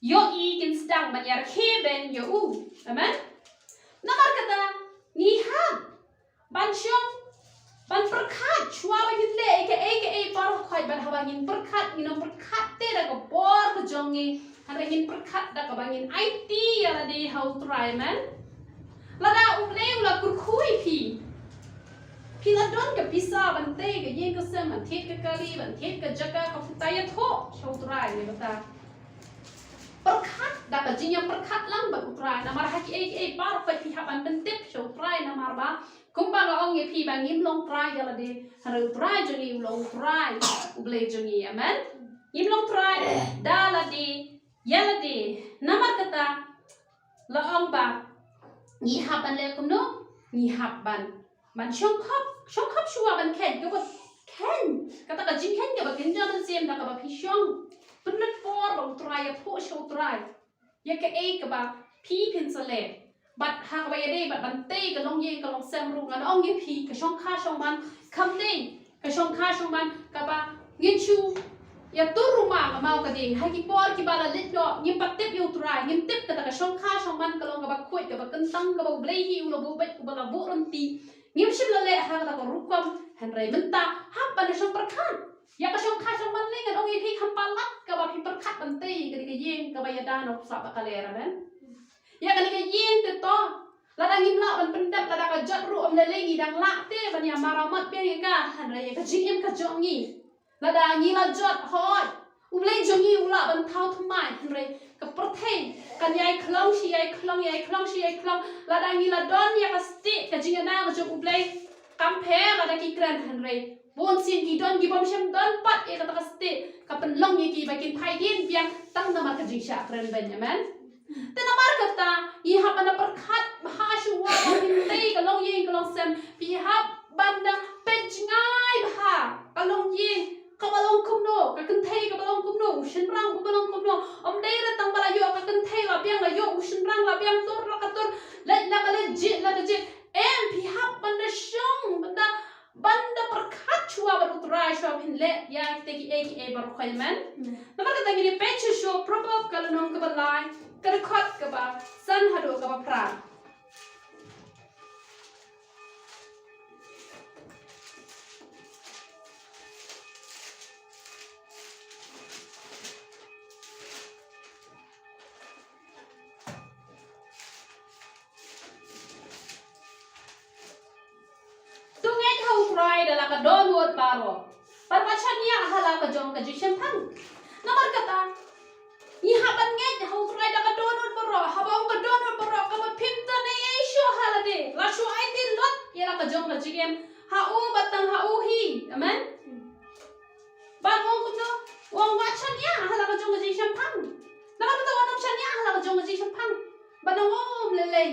yo I kin stang ban yar ben yo u amen namar kata ni ha ban shong ban perkat chua ban le aka par khoi ban ha ban perkat ni nom perkat te da ko por ko jongi han ngin perkat da ka bangin IT ya la de how try man la da le la kur khui pi la don ka pisa ban te ka yen ka sem ban thet ka kali ban thet ka jaka ka futaya tho how try ni bata perkat da ka jinya perkat lang ban utrai na mar haki aka par khoi pi ha ban ben tip how try na mar ba kumpa ga ong ye pi bang im long try ya la de haru try jongi long try uble jongi amen im long try da la de ya la de namar kata la ong ba ni haban le kum no ni haban man shong khap shua ban ken ko ken kata ka jing ken ka ba ken jaman sem da ka ba pi shong penat por ba try ya pho show try ya ka ka ba pi pin sale bat ha ka ba ya de bat ban te ka long ye ka long sem ru ngan ong ye pi ka shong kha shong ban kam ne ka shong kha shong ban ka ba ngin chu ya tu rumah ka mau ka ding hai ki por ki bala lit do ngim pat tip yu try ngim tip ka ta shong kha shong ban ka long ka ba khoi ka ba kentang ka ba blei hi ulo bu bet ba la bu ron ti ngim shim la le ha ka ta ko rukom han rai menta ha ba na shong perkhan ya ka shong kha shong ban le ngan ong ye pi kham pa lat ka ba pi perkhat ban te ka di ka yeng ka ba ya da no sa ba ka le ra ben ya ka ni ka yeng te to la da ngim la ban pendap la da ka jot ru om le le ngi dang la te ban ya maramat pe ka han rai ka jing em ka jong ngi la da ngi la jot hoi uble jongi ula ban thau thmai hre ka perthei kan yai khlong shi yai khlong la da ngi la don ya ka sti ka jinga na ka jong uble kam phe la da ki kran hre bon sin ki don ki bom shem don pat e ka ta ka sti ka pen long ye ki ba kin phai din biang tang na ma ka jing sha kran ben amen te na mar ka ta I ha ban par khat ha shu wa hin tei ka long ye ka long sem pi ha ban da pe ngai ba ka long ye ka balong kum no ka kan thei ka balong kum no shin rang ka balong kum no om dei ra tang bala yo ka kan thei la biang la yo shin rang la biang tor la ka tor let la ka let jit la ka jit em pi hap banda shong banda perkhat chua ba utrai shwa hin le ya te ki aka bar khoy man na ba ka ta ni pech show proper ka long ka balai ka khot ka ba san hado ka ba pra dah ka don wot baro par machan ya hala ka jong ka jishem thang namar kata ni haban nge hau trai dah ka don wot baro habang ka don wot baro ka ba phim ta ne sho hala de la sho ai tin lot ya la ka jong ka jigem ha u batang ha u hi amen ba ngong ko no wong machan ya hala ka jong ka jishem thang namar kata wong machan ya hala ka jong ka jishem thang ba ngom le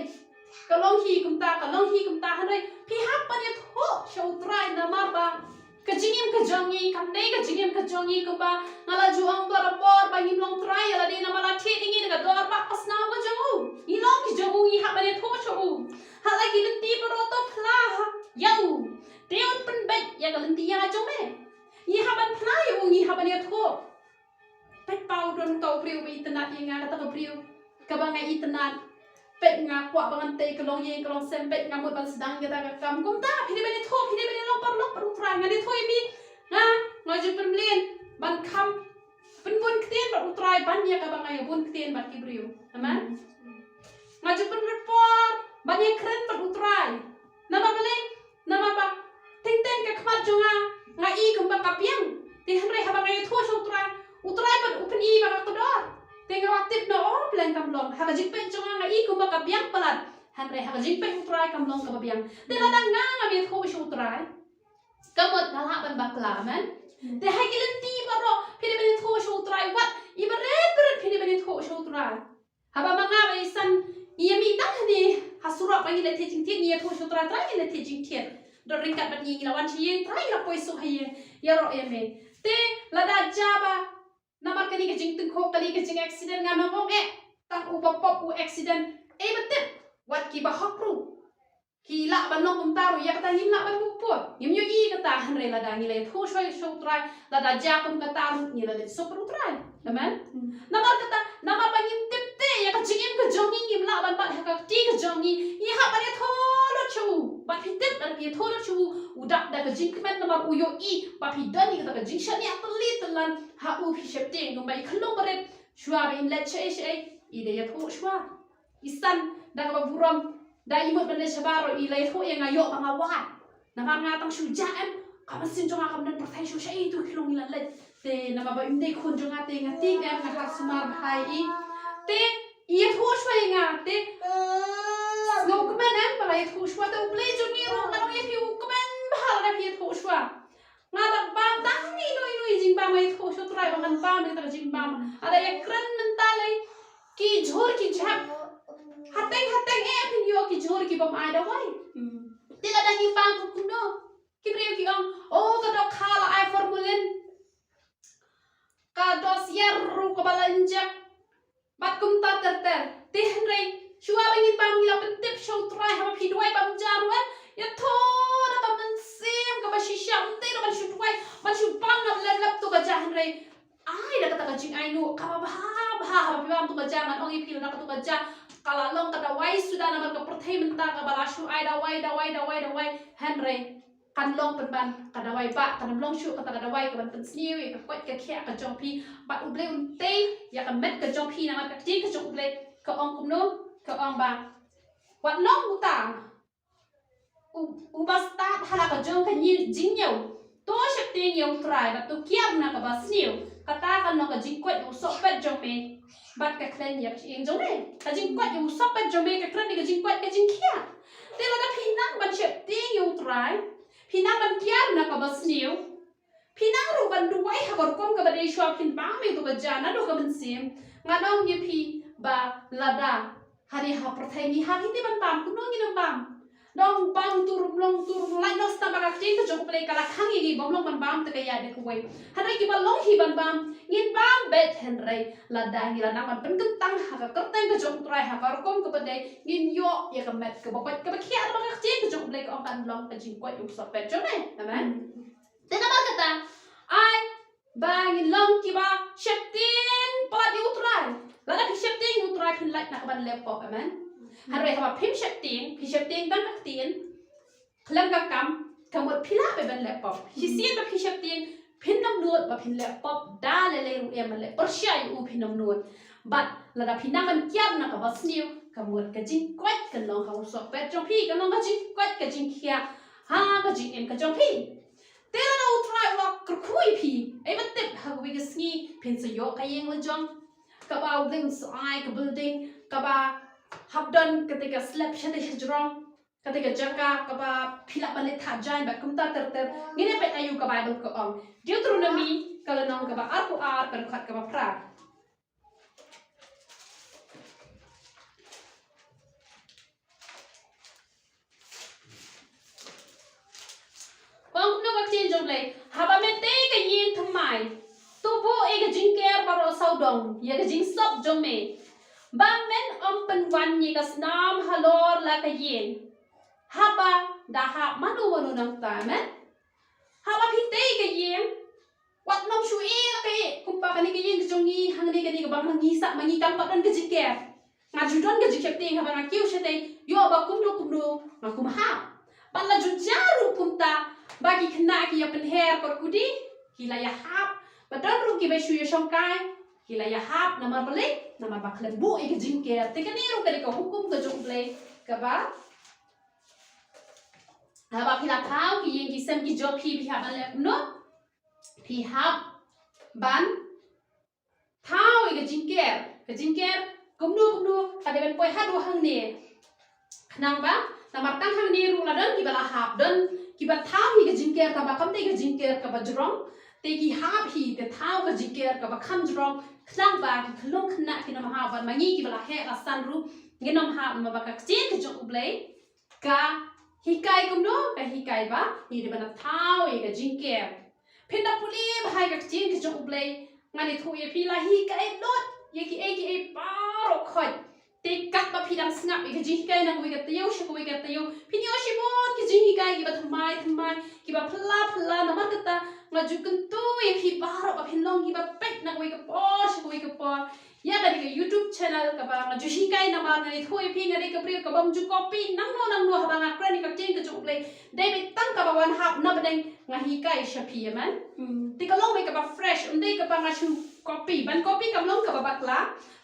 ka long hi kum ta han rei pi hap pa ne tho show try na mar ba ka jingim ka jongi kam dei ka jingim ka jongi ko ba ngala juang ba rapor ba ngim long try ala de na mala thi dingi ga dor ba asna ba jongu ni long ki jongu hi hap pa ne tho show hala ki linti pa ro to phla yau teon pen bet ya ka linti ya jong me hi hap ban phla yu hi hap pa ne tho pet pau don kau priu bi tanat ye nga ka ta priu ka ba ngai itanat pet nga kwa bangan te kalong ye kalong sem pet nga mo ban sedang kita ka kam kum ta phini bene tho phini bene long par utrai nga ni thoi mi nga ju pen mlien ban kham pen bun ktien ba utrai ban ya ka bangai bun ktien ba kibriu amen nga ju pen report ban ye kren ba utrai nama bale nama ba ting ting extend ke kmat jonga ngai kumba kapiang te hanre haba ngai tho utrai pan upen I ba kodor te ngawatip no plan kamlong haga jikpe jonga ngai kumba kapiang palat hanre haga jikpe utrai kamlong ka babiang te lada nga me tho utrai kamot nala ban bakla man te hagilen ti baro pili ben tho utrai wat iberet pili ben tho utrai haba manga ba isan yemi tang ni hasura pa ni le teaching ti ni tho utrai trai ni le teaching ti do ringkat ban ni lawan chi trai la poiso haye yaro eme te lada jaba namar kani ke jing tung kho kali ke jing accident nga mong tang upop u accident betep wat ki ba hakru ki la ban long kum taru ya kata nim la ban pupot yim yo I kata hanre lada ni le tho shoi show trai lada ja kum kata ni le super trai amen namar kata namar ban yim tepte ya ka jing ke jongi yim la ban bat ka ti ke jongi I ha ban tho lo chu bat hitet ban pi tho lo chu udak da ka jing kmen namar u yo I ba pi dani kata ka jing shani atli telan ha u pi shepte ngum bai khlong baret shwa ba in let che I de ya tho shwa isan da ka buram da imut bende sabaro I lai tho yang ayo banga wat nama ngatang sujaem kama sin jonga kam dan pertai su shai tu kilong ilan let te nama ba imde khon jonga te ngati em nga sumar bhai I te I tho shwa nga te ngau kmen em ba lai tho shwa te uple joni ro ngano ye pi ukmen bhal ra pi tho shwa nga da ba tang ni noi jing ba mai tho shwa trai ba ngan ba me ta jing ba ada ye kran mentalai ki jhor ki jhap hateng pin yo ki jhor ki bam ai da wai tila dang I bang ku no ki breu ki ong ka dok khala ai formulen ka dos yer ru ka balanjak bat kum ta ter te henrei shua bangin bang la pentep show try ha pi doi bam jarwan ya tho da bam sim ka ba shisham te da ban shu doi ban shu bam na lap to ka ja henrei ai da kata ka jing ai no ka ba ha pi bam to ka ja man ong I pi na ka to ka ja kala long kada wai sudah nama ka perthai menta ka balashu ai da wai henrei kan long ban kada wai ba kan long shu kata kada wai ka ban sniu ka kwat ka khia ka jong pi ba uble un te ya ka met ka jong pi nama ka ti ka jong uble ka ong kum no ka ong ba wat long uta u ba start hala ka jong ka ni jing yau to shak te yau try ba tu kiam na ka ba sniu kata kan no ka jing kwat u so pet jong me bat ka klen yak ing jong ne ka jing kwat yu sop pat jong me ka klen ka jing kwat ka jing khia te la ka pinang ban chep ting yu try pinang ban kiam na ka bas niu pinang ru ban duai ha bor kom ka ba dei shop pin ba me to ka jana do ka ban sim nganong ye pi ba lada hari ha perthai ni ha ti ban pam ku no ni nam pam dong bang tur lai no sta ba ka ting ka jong play kala khang yi bom long ban bam te ka ya de ku wai hanai ki ba long hi ban bam ngin bam bet henrei lada ngi la nang ban kan tang ha ka tang ka jong trai ha ka kom ka ba de ngin yo ya ka met ka ba ka khia ba ka ting ka jong play ka kan long ka jing kwat yu so pet jong ne amen te na ba kata ai ba ngin long ki ba sheptin pa di utrai lada ki sheptin utrai phin lai na ka ban laptop amen Hari apa pim shepting bang kaktin, kelam kakam, kamu pila beban laptop. Hisian ba pim shepting, pin nam nuot ba pin laptop, dah lele ru emale, persyai u pin nam nuot. But lada pin naman kiam na kabas niu, kamu kajing kuat kanong kau sok pet jong pi, kanong kajing kuat kajing kia, ha kajing em kajong pi. Tera na utrai wak kerkui pi, betep hagwi kesni pin seyo kayeng lejong, kabau ding soai ke building, kaba habdan ketika slap shate shajrong ketika jaka kaba phila balik thajan ba kumta ter ngine pet ayu ka bible ko ong Deuteronomy kala nong kaba aku ar kan khat kaba pra Kong no ka chin jong le haba me te ka yin thamai tu bo e ka jing ker baro saudong ya ka jing sop jong me Bang men pen wan ni kas nam halor la ka yin. Haba da ha manu nang ta men. Haba pite ka yin. Wat nom shu e la ka yin. Kumpa ka ni ka yin jong ni hang ni ka ni ka bang mangi sa mangi kam pa dan ka jike. Nga judon ka jike ting haba nga kiu shete yo ba kum no nga kum ha. Bala jujaru punta bagi kena ki ya pen her kor kudi kila ya hap. Badan ru ki ba shu ya shong kai. Kila ya hap nama balik nama baklan bu ika jingker teka niru kali ka hukum ka jong play ka ba haba pila thau ki yin ki sem ki job phi hab ban le no phi hab ban thau i ka jinker kumnu ka de ben poi hadu hang ne nang ba namar tang hang ne ru la dan ki bala hab dan ki ba thau hi ka jinker ta ba kam te ka jinker ka ba jrong te ki hab hi te thau ka jinker ka ba kham jrong nang ba ki khlong khna ki nam ha ban mangi ki bala he ka san ru ngenom ha ma ba ka chen ka jong ublei ka hikai kumno ka hikai ba ni de ban thau i ka jinker pinda puli bhai ka chen ka jong ublei ngani thu ye phi la hikai lot ye ki e paro khoi te kat ba phi dang snap i ka hikai na wi ka teu shi wi ka teu phi ni oshi bon ki hikai ki ba thamai ki ba phla na ma ka ta nga ju kan tu ye phi paro ba phin long ki ba pek na wi ka po shi wi ka po ya ka di YouTube channel ka ba nga ju hikai na ma ngani thu ye phi ngani ka pri ka bam ju copy nang no ha ba nga kran ni ka chen ka jong ublei David tang ka ba wan hap na ba deng nga hikai sha phi man ti ka long ka ba fresh dei ka ba nga chu copy ban copy kam long ka ba bakla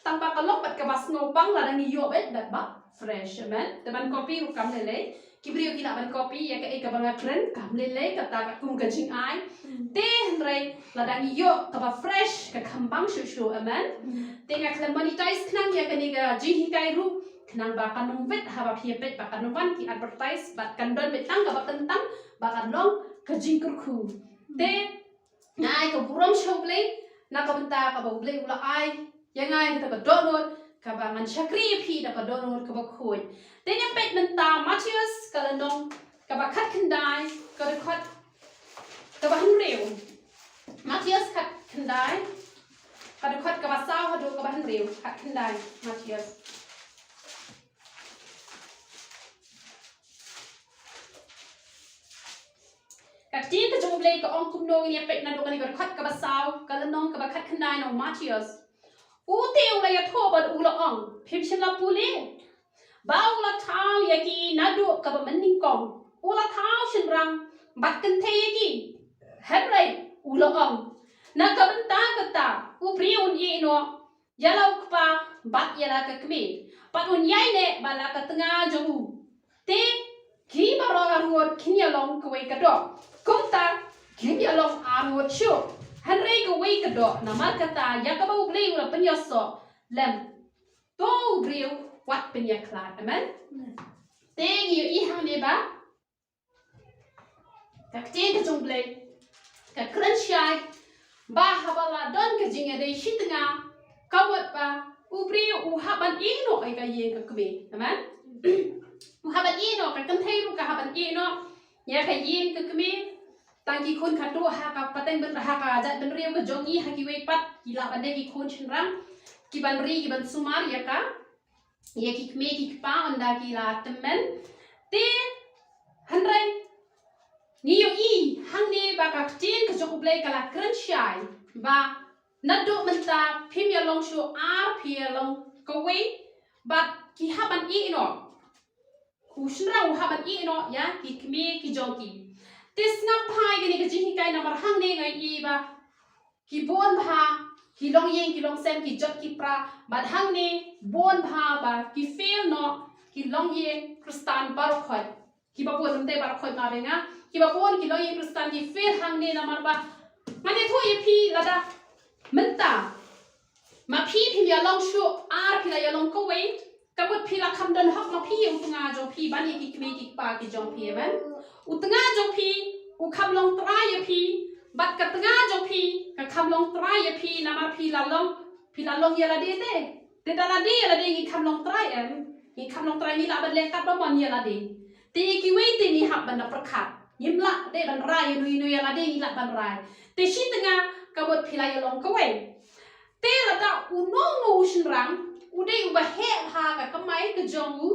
tang ba ka long bat ka ba snow bang la dang yo bet dat ba fresh man te ban copy ru kam le ki brio ki la ban copy ya ka ba nga kren kam le ka ta ka kum ka jing ai te hnrei la dang yo ka ba fresh ka kham bang shu man te nga klan monetize knang ya ka ni ga ji hikai ru knang ba ka nong vet ha ba phi bet ba ka nong wan ki advertise bat kan don bet tang ka ba tang ba ka long ka jing khu te ngai ka buram shoble na ka benta ka ba ble ula ai yang ngai ka ba download ka ba ngan shakri phi da ba download ka ba khoi te nya pet menta Matthias ka la nong ka ba khat khandai ka de khat ka ba han reu Matthias khat khandai ka de khat ka ba sao ha do ka ba han reu khat khandai Matthias ka tin ka jong blei ka ong kum no ni pet na do ka ni ka khat ka ba sao ka la nong ka ba khat khandai no Matthias u te u la ya tho ba u la ong phim shin la pu le ba u la thao ya ki na do ka ba man ning kong u la thao shin rang bat kan the ya ki han rai u la ong na ka ban ta u pri un ye no ya la u pa bat ya la ka kme pat un yai ne ba la ka tanga jong u te ki ba ro ga ruot kin ya long ka wei ka do kong ta kin ya long a ruot shu han rei ka wei ka do na mar ka ta ya ka ba u blei u la pen ya so lem to briu wat pen ya klar amen te ngi i hang ne ba ka te ka jong blei ka kran shai ba ha ba la don ka jing ya dei shitnga ka wat ba u briu u ha ban i no ai ka ye ka kwe amen u ha ban i no ka kan thei ru ka ha ban i no ya ka ye ka kwe tang ki khun khat do ha ka pateng ben ha ka ja ben riu ka jong i ha ki wei pat ki la ban de ki khun chin ram ki ban ri ki ban sumar ya ka ya ki kme ki pa anda ki la temen te hanrai ni yo i hang ne ba ka tin ka jong blei ka la kran shai ba na do menta phim ya long shu ar phi ya long ka wei but ki ha ban i no ku shra u ha ban i no ya ki kme ki jong ki te snap phai ga ni ka ji kai na mar hang ne ngai i ba ki bon bha ki long yeng ki long sem ki jot ki pra bat hang ne bon bha ba ki fail no ki long yeng kristan bar khoi ki ba bon te bar khoi ma benga ki ba bon ki long yeng kristan ki fail hang ne na mar ba mane tho ye phi la da menta ma phi phim ya long shu ar phi la ya long ko wei ka bot phi la kham don hok ma phi u tunga jo phi ban ye ki kme ki pa ki jong phi ben u tunga jo phi u kham long tra ye phi bat ka tunga jo phi ka kham long tra ye phi na ma phi la long ye la de te da la de ni kham long tra em ni kham long tra ni la ban le kat ba mon ye la de te ki wei te ni hab ban da prakhat yim la de ban rai nu ye la de ni la ban rai te shi tunga ka bot phi la ye long ko wei te la da u no shin rang u de u ba he ha ka mai ka jong u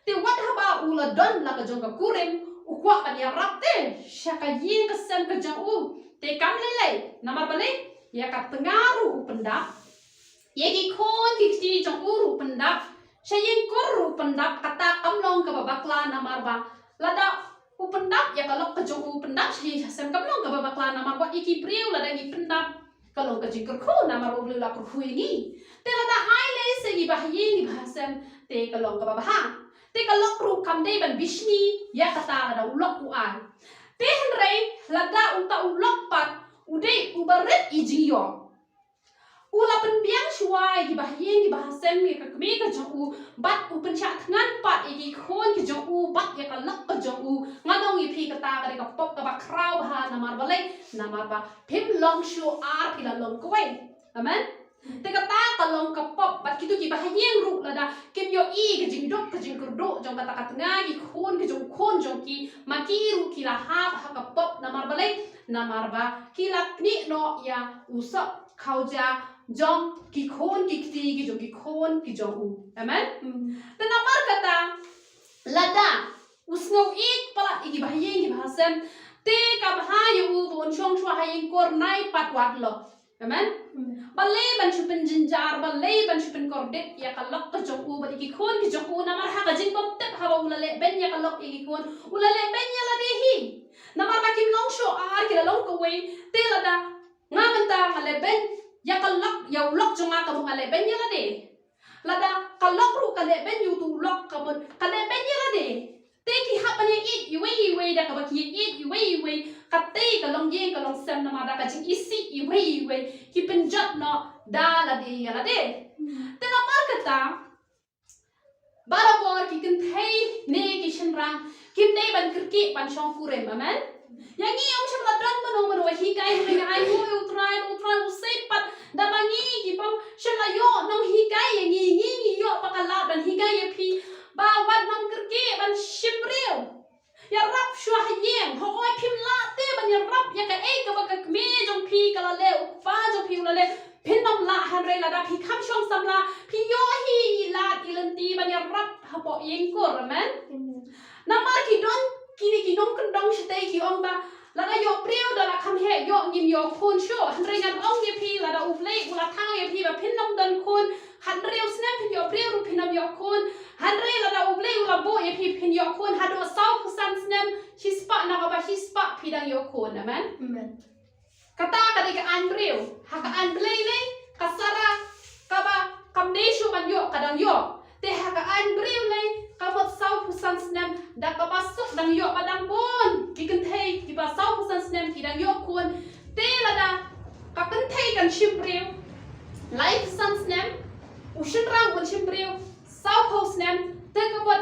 te wat ha ba u la don la ka jong ka kurem u kwa ban ya rap te sha ka yin ka sem ka jong u te kam le na mar ba le ya ka tengaru u pendap ye ki khon ki ti jong u ru pendap sha yin ko ru pendap kata kam long ka ba bakla na mar ba la da u pendap ya ka lok ka jong u pendap shi sem kam long ka ba bakla na mar ba iki priu la da ki pendap kalau ka jing ko na mar u la ko hui ni te la da ai le se gi ba yin gi ba sem te ka long ka ba ha te ka lok ru kam dei ban bishni ya kata ada ulok uan te henrei lada uta ulok pat udei ubaret ijiyo ula penbiang shuai ki bahyen ki bahasem ki kakme ka jong bat u penchat ngan pat iki khon ki jong bat ya ka lok ka jong ngadong i phi kata ka ka pop ka ba kraw ha namar balai namar ba phim long shu ar ki la long kwai amen te kata ka long ka pop bat kitu ki bahyen ru lada kim yo i ka jing dok ka jing kurdo jong kata ka tnga ki khon jong ki makiru ki la ha ka pop namar balai namar ba ki la ni no ya usap khau ja jong ki khon ki kti ki jong ki khon ki jong amen te namar kata lada usngau ik pala iki bahyen ki bahasem te ka bahayu bon chong chwa hayin kor nai pat wat lo amen balai ban chupen jinjar balai ban chupen kordet ya kalok ka jong ba iki khon ki jong namar ha ka jing bom tep ha ba ulale ben ya kalok iki khon ulale ben ya la dehi namar ba kim long sho ar ki la long ko we te lada nga menta ngale ben ya kalok ya ulok jonga ka mo ngale ben ya la de lada kalok ru kale ben yu tu lok ka mon kale ben ya la de te ki hapane it iwe da ka ba ki it iwe ka te ka long yen ka long sem na ma da ka jing isi iwe ki penjat no da la de ya la de te na par kata barabor ki kin thei ne ki shin rang kim ne ban kirki ban shong kurem amen yang ni om sham la dran mano hi kai hi na ai ho utrai usai pat da bangi ki pam sham la yo nong hi kai yang ni yo pakala ban hi kai ye phi ba wat nam kirki ban shimreu ya rap shwa hayeng ho oi phim la te ban ya rap ya ka ei ka ba ka me jong phi ka la le pa jong phi la le phin nam la han re la da phi kham shong sam la phi yo hi la ilan ti ban ya rap ha po yeng ko amen namar ki don kini ki dong kan dong shte ki ong ba la da yo preu da la kham he yo ngim yo khon sho han re ngan ong ye phi la da u plei u la thang ye phi ba phin nam dan khon han reu snap phin yo preu ru phin nam yo khon han re la da u plei u la bo ye phin yo khon ha do sau pusan snam hispa na ba hispa phi dang yo khon amen kata ka de ka an reu ha ka an plei le ka sara ka ba kam de shu ban yo kadang yo te ha ka an reu le ka ba sau pusan snam da ka ba suk dang yo padang bon ki kan thei ki ba sau pusan snam ki dang yo khon te la da ka kan thei kan shim reu life sun snam u shin rang un shim reu sau po snam te ka ba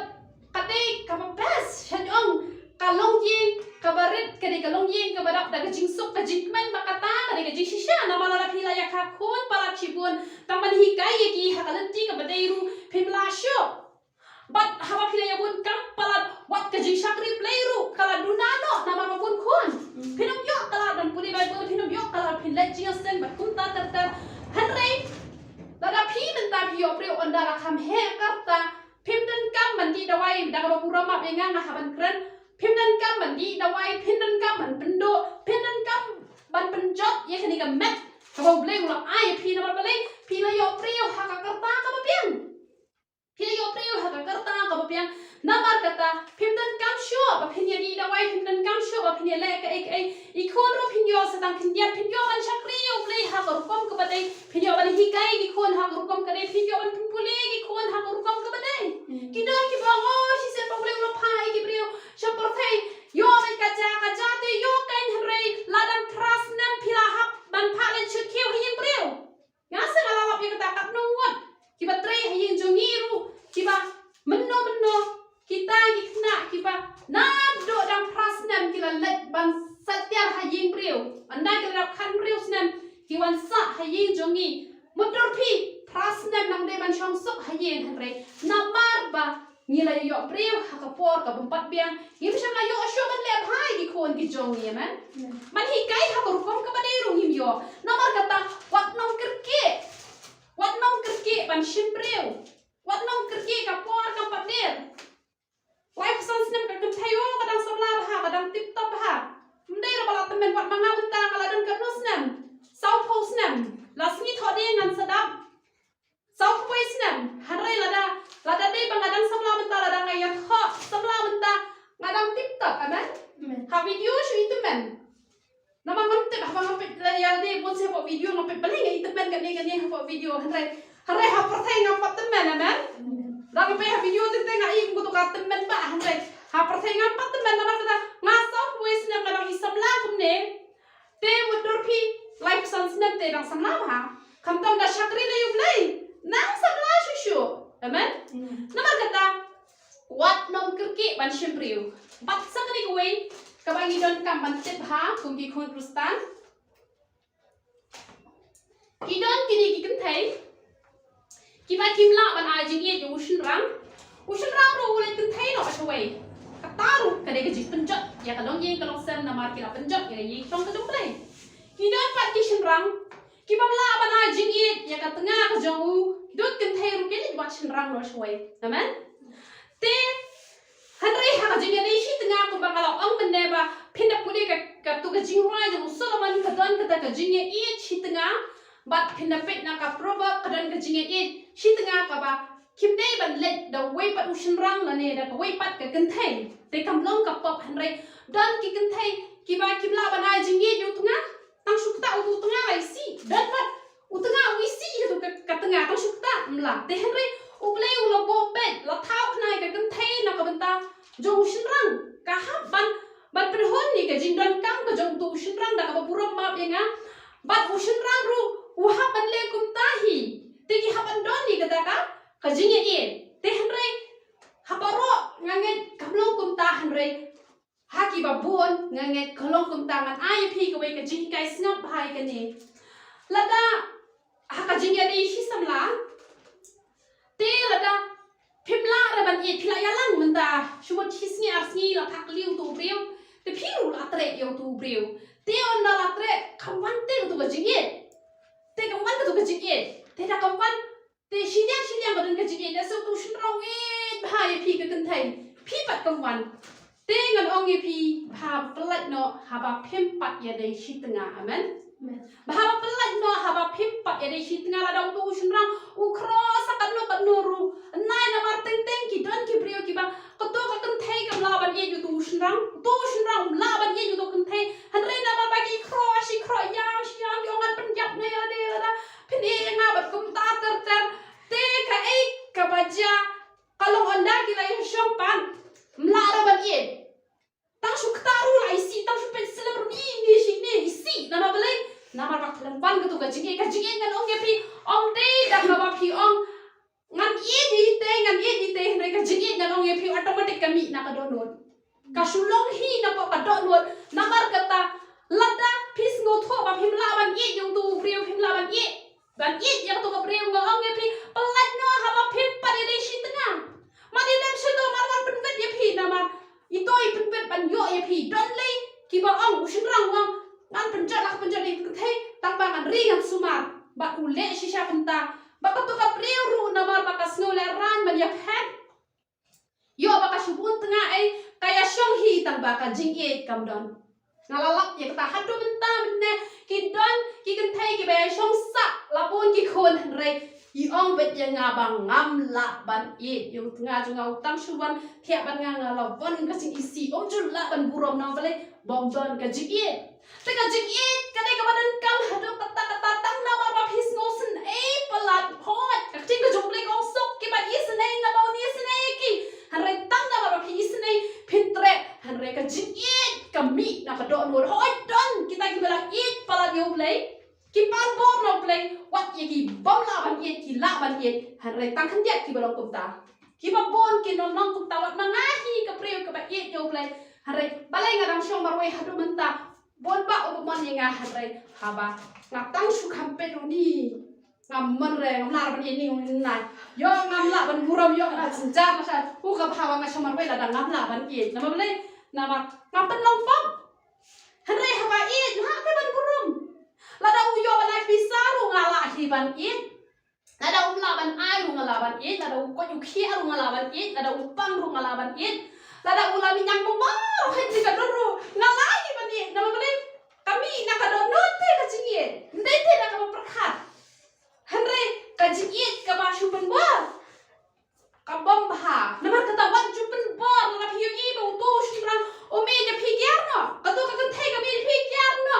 ka de ka ba best shan ong ka long yin ka ba ret ka de ka long yin ka ba da ka jing suk ka jing men ba ka ta ka de ka jing shisha na ma la phi la ya ka khon pa la chi bun ta man hi kai ye ki ha ka lan ti ka ba dei ru phim la sho but haba phi la ya bun kam pala wat ka jing shakri play ru kala dunano na ma bun khon phinam yo kala dan puni bai bun phinam yo kala phin la jing sen ba kum ta tar han rei la da phi men ta phi yo pre on da la kham he ka ta phim dan kam man di dawai da ka pura ma be ngang na ha ban kren phim dan kam man di dawai phim dan kam man pendo phim dan kam ban penjot ye khani ka met ka ba ble la ai phi na ba ble phi la yo pre yo ha ka ta ka ba pian phi la yo pre yo ha ka ta ka ba pian namar kata phim dan kam sho ba phin ya di dawai phim dan kam sho ba phin ya le ka ai I khon ro phin yo sa tang phin ya phin yo ban shakri yo ble ha ka kom ka ba dei phin yo ban hi kai ki khon ha ka kom ka dei phin yo ban pule ki khon ha ka kom ka ba dei ki don ki ba ngo shi se ba ble lo phai ki bre sham por thai yo ban ka ja te yo kain hre la dan tras nam phila hap ban pha len chut khiu hin bre ya se la la pi ka ta kap no ngot ki ba tre hin jongi ru ki ba menno kita ikna ki ba na do dan tras nam ki la let ban satya hayin bre anda ki la khan bre snam ki wan sa hayin jongi motor phi tras nam nang de ban chong sok hayin hre na mar ba ngila yo preu ha ka por ka bumpat biang yim sham la yo sho ban le bhai ki khon ki jong ye man man hi kai ha ko kom ka ba dei ru him yo na mar kata wat nom kirke ban shim preu wat nom kirke ka por ka pa der wai pusan snem ka kan thayo ka dang sabla ba ka dang tip top ha mdei ra bala temen wat manga benta kala dan ka no snem sau po snem la sni thode ngan sadam sau po snem harai lada dei bangadang sabla benta lada ngaya tho sabla benta ngadang tip top amen ha video shu itu men nama ngam tip ha ngam pet ya dei bon se po video ngam pet balai ngai temen kan ne ha po video harai ha perthai ngam pat temen amen Rang pe ha video teng teng ai ko to ka temen ba han re ha pertengah pat temen nama kata ngasau wes na kadang isam la kum ne te mudur pi life sans na te dang sam la ha kam tam da shakri le yub lai nang sam la shushu amen nama kata wat nom kirki ban shimpriu bat sakri ko wei ka bangi don kam ban tet ha kum ki khon krustan ki don kini ki kan thai ki ba kim la ban ai jing ye ju shin rang ro le kan thai no ba shwei taruh kadai gaji penjat ya kadang yang kalau sem nama kira penjat ya yang tong kadang play kita pat ki shenrang ki bamla bana jingit ya ka tengah ka jongu dot kan thai ru kini buat shenrang lo shwai amen te hanrei ha jingit ni shi tengah ko bangalo ang menne ba pinda pudi ka tu ka jingwa jong soloman ka dan ka jingit i shi tengah bat pinda pet na ka proverb ka dan ka jingit i shi tengah ka ba kim day ban let the way pat ushin rang la ne da way pat ka kan thai te kam long ka pop han re dan ki kan thai ki ba kim la ban ai jing ye yu tunga tang shukta u tunga ai si dan pat u tunga u si ka ka tunga tang shukta mla te han re u play u lo bo pet la thau khnai ka kan thai na ka banta jo ushin rang ka ha ban per hon ni ka jing dan kam ka jong tu ushin rang da ka ba puram ma pe nga bat ushin rang ru u ha ban le kum tahi te ki ha ban don ni ka ta ka kajingnya ye te hanrei habaro nganget kamlong kum ta hanrei haki babon nganget kalong kum tangan ai phi ka wei kajing kai snap bhai ka ne lada ha kajingnya ni hisamla te lada phimla ra ban ye phila yalang menta shumot hisni arsni la thak liu tu breu te phiru la tre yo tu breu te on la tre khamwan te tu kajingye te kamwan tu kajingye te da kamwan te sinyang badan ka jing na so tu shin raw bha ye phi ka kan thai phi pat kam wan te ngan ong ye phi bha plat no ha ba phem pat ye dei shi tanga amen bha ba plat no ha ba phem pat ye dei shi tanga la dong tu shin rang u cross kan no ru nai na mar teng teng ki don ki prio ki ba ko to ka kan thai kam la ban ye yu tu shin rang la ban ye yu to kan thai han re na ba ki cross ya shi yang yong an pen jap ne la de la da phin e nga bat kum ta ter te ka ai ka baja kalau anda kira yang syampan melara ban ye tang shuk taru la isi tang shuk pensel ru ni sini isi nama belai nama bak lempan gitu ka jinge ngan ong ye pi ong te dak ka ba pi ong ngan ye di te ne ka jinge ngan ong ye pi automatic kami na ka download ka sulong hi na ka download namar kata lada pis ngo tho ba phim la ban ye yung tu brio phim la ban ye yang tu ka brio ngo ong ye pi pelat no ha ba phim pa de shi tengah mari dem shi do mar wan pen ye pi na mar itoi pen ban yo ye pi don lei ki ba ong ushin rang wang ngan pen ja ni ka thai tang ba ngan ri ngan sumar ba u le shi sha penta ba ka tu ka brio ru na mar ba ka sno le ran ban ya phet yo ba ka shubun tengah ai kaya shong hi tang ba ka jing ye kam don ngalalak ya kata hadu menta menne ki don ki kan thai ki ba shong sa lapun ki khon re i ong bet ya nga bang ngam la ban ye yung tengah jung ngau tang shuban thia ban nga nga la ban ka sing isi om jul la ban burom na bale bom don ka jing ye te ka jing ye ka dei ka badan kam hadu kata tang na ba phis ngosen e palat hot ka ting ka jong le gong sok ki ba is nei na ba ni is nei ki han re tang na ba phis nei pintre han re ka jing ye kami nak kedok nur hoi don kita bilang it pala dia play ki pan bor no play wat ye ki bom la ban ye ki la ban ye han re tang kan dia ki balong kumta ki ba bon ki non non kumta wat mangahi ka preu ka ba ye dia play han re balai ngadang shong barwe hadu menta bon ba o mon ye nga han re haba ngatang su kampe ni ngam man re ngam la ban ye ni nai yo ngam la ban buram yo na sinja ma sa ku ka phawa nga shomar we la dang ngam la ban ye nama balai nama ngapen long pop hanrei haba i ha te ban burum lada uyo ban ai pisaru ngala hi ban i lada umla ban ai ru ngala ban i lada u ko yu khia ru ngala ban i lada u pang ru ngala ban i lada ula mi nyang mong ro he ji ka ru ngala hi ban i nama bale kami nak ka no te ka jingie ndai te nak ka prakhat hanrei ka jingie ka ba shu ban ba kabom bha namar kata wan jupen bor la phiu i ba to shirang o me ja phi gyar no ka to ka kan thai ka me phi gyar no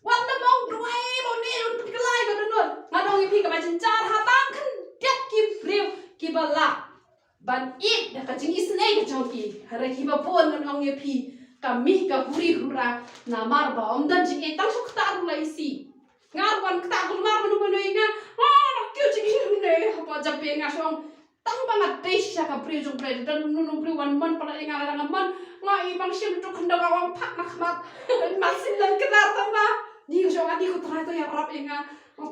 wan na mong duai bo ne un klai ba no ma dong i phi ka ba chin char ha tang khan tek ki priu ki ba la ban it da ka jing isnei ka jongki hara ki ba pon ngan ong ye pi kami ka huri hura na mar ba om dan jing tang sok ta ru lai si ngar wan ta gul mar manu manu inga kyu jing ne apa jape nga song tang bangat pesha ka pri jong pre dan nu pri wan man pala inga la man ngai bang sim tu khanda ka wang phak nak mat masin dan kenar tamba ni ko jong adi ko trai to ya rap inga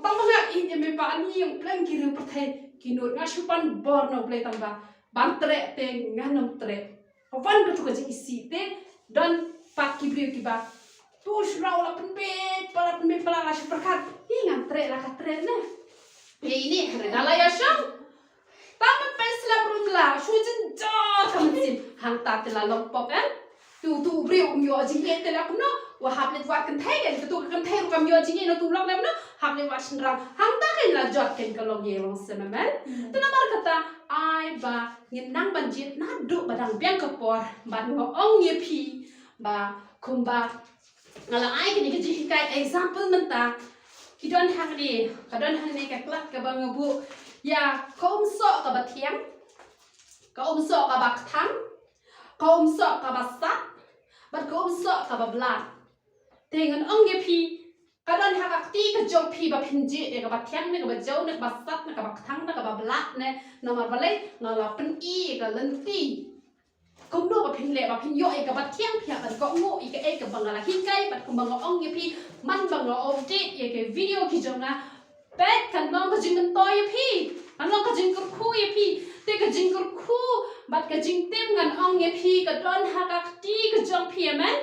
tang nga in ye me pa ni yung plan ki ru pathe kinut nga supan bor no play tamba ban tre te nganom tre wan ko ji isi te don pak ki brio ki ba push raw la pen pala la superkat ingan tre la ka tre ne ini regala ya sham tama pensla brutla shujin ja kamsin hang ta te la long pop en tu brio myo ji ye te la kuno wa haplet wa kan thai gen tu kan thai kam yo ji ye no tu lok lem no haplet wa shin ram hang ta ken la jot ken ka long ye long se men tu na mar kata ai ba ngin nang ban jit na du badang biang ka por ban ngo ong ye pi ba kumba ngala ai ken ke ji kai example men ta ki don hang ni ka don hang ni ka klak ka bang bu ya kom so ka ba thiam kom so ka ba thang kom so ka ba sat bat kom so ka ba bla tengan ong ye pi ka don ha ka ti ka jong pi ba phin ji e ka ba thiam ne ka ba jau ne ka ba sat ne ka ba thang ne ka ba bla ne no mar ba le ngala pen i ka len ti kom no ba phin le ba phin yo e ka ba thiam phia ka ko ngo i ka e ka ba ngala hi kai bat kum ba ong ye pi man ba ngo o ti ye ke video ki jong na bet kan long ka jing to ye pi kan long ka jing kur khu ye pi te ka jing kur khu bat ka jing tem ngan ong ye pi ka don ha ka ti ka jong pi men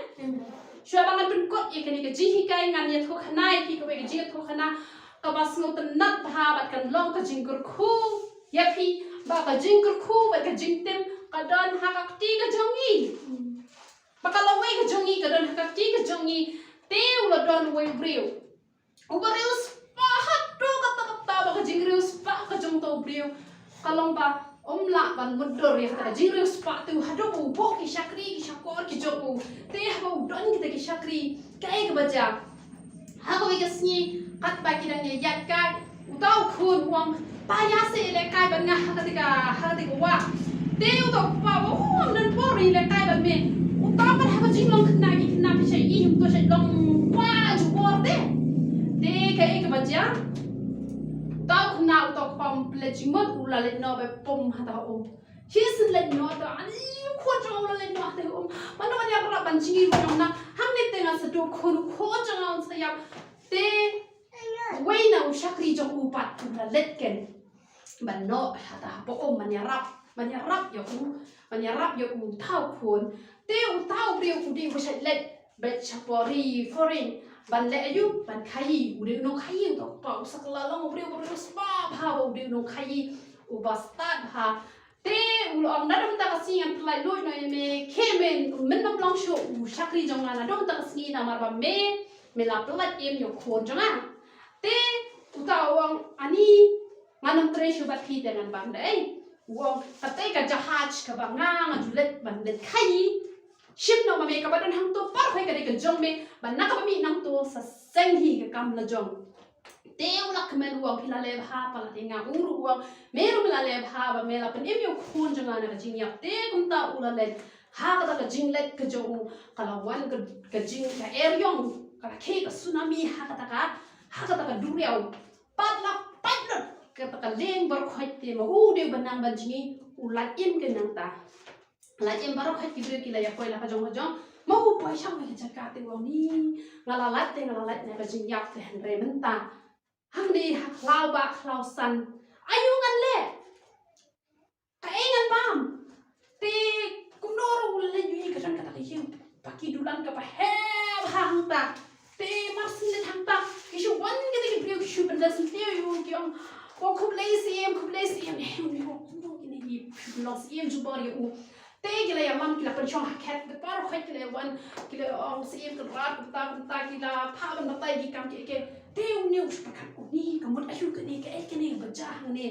shua bangan pen kot ye kani ka ji hi kai ngan ye tho khana ye pi ka we ka ji tho khana ka ba sno tan nat bha bat kan long ka jing kur khu ye pi ba ka jing kur khu ba ka jing tem ka don ha ka ti ka jong yi ba ka lo we ka jong yi ka don ha ka ti ka jong yi te u lo don we brio u ba riu spa hat do ka ta ba ka jing riu spa ka jong to brio ka long ba la ban mudor ya ta jing riu spa tu hado u bo ki shakri ki shakor ki jo u te ha u don ki ta ki shakri kai ka ba ja ha ko we ka sni kat ba ki dang ye yat kai u tau khun wang pa ya se le kai ban nga ha ka ti ka wa te u to pa wo hom nan po ri le kai ban me u ta ban ha ka jing long khna pi shai i hum to shai long wa ju bor te ka e ka ba ja tao khna u to pam ple jing mon u la le no be pom ha ta o his le no ta ani kho jo la le no ta o man no ya ra ban jing ru na hang ne te nga sa do kho jo nga sa ya te wei na u shakri jo u pat u la let ken ban no ha ta po om man ya rap yo u thao khun te u tao brio u di u shai let bet chapori foreign ban le ayu ban khai u de no khai to pa sakla long brio spa pha u de no khai u ba start ha te u ong na dom ta ka si am plai loi no me kemen men nam long show u shakri jong na dom ta ka si na mar ba me la plat em yo khon jong te u ta wang ani manam tre shu ba thi de nan ban dei wang ta te ka jahaj ka ba nga julet ban let khai ship no ma me ka ba don hang to par khoi ka de ka jong me ban na ka ba mi nang to sa seng hi ka kam la jong te u lak men wang phila le bha pa la de nga u ru wang me ru la le bha ba me la pan em yo khon jong na ka jing yak te kum ta u la le ha ka ta ka jing let ka jo u ka la wan ka jing ka er yong ka ke ka tsunami ha ka ta ka du riau pat la ka ta ka leng bar khoi te ma u de ban nang ban jingi u la im ke nang ta la em barok hat kibir kila ya koi la ka jong mau pai sang me cha ka te wo ni ngala lat na ka jing yak te han re men ta hang ni ha khlau ba khlau san ayu ngan le ka engan bam te kum no ro le yu ka jan ka ta ki paki dulan ka pa he hang ta te mas le thang ta ki shu wan ke te ki priu ki shu ben da sin te yu ki ong ko kup le si em he ni ho no ki ni lo si em ju bor yu te kila ya mam kila penchong haket de par khoi kila wan kila ong sim ka rat ta kila pha ban ta gi kam ke te u ni us pakat u ni ka mut ayu ka ni ba ja hang ni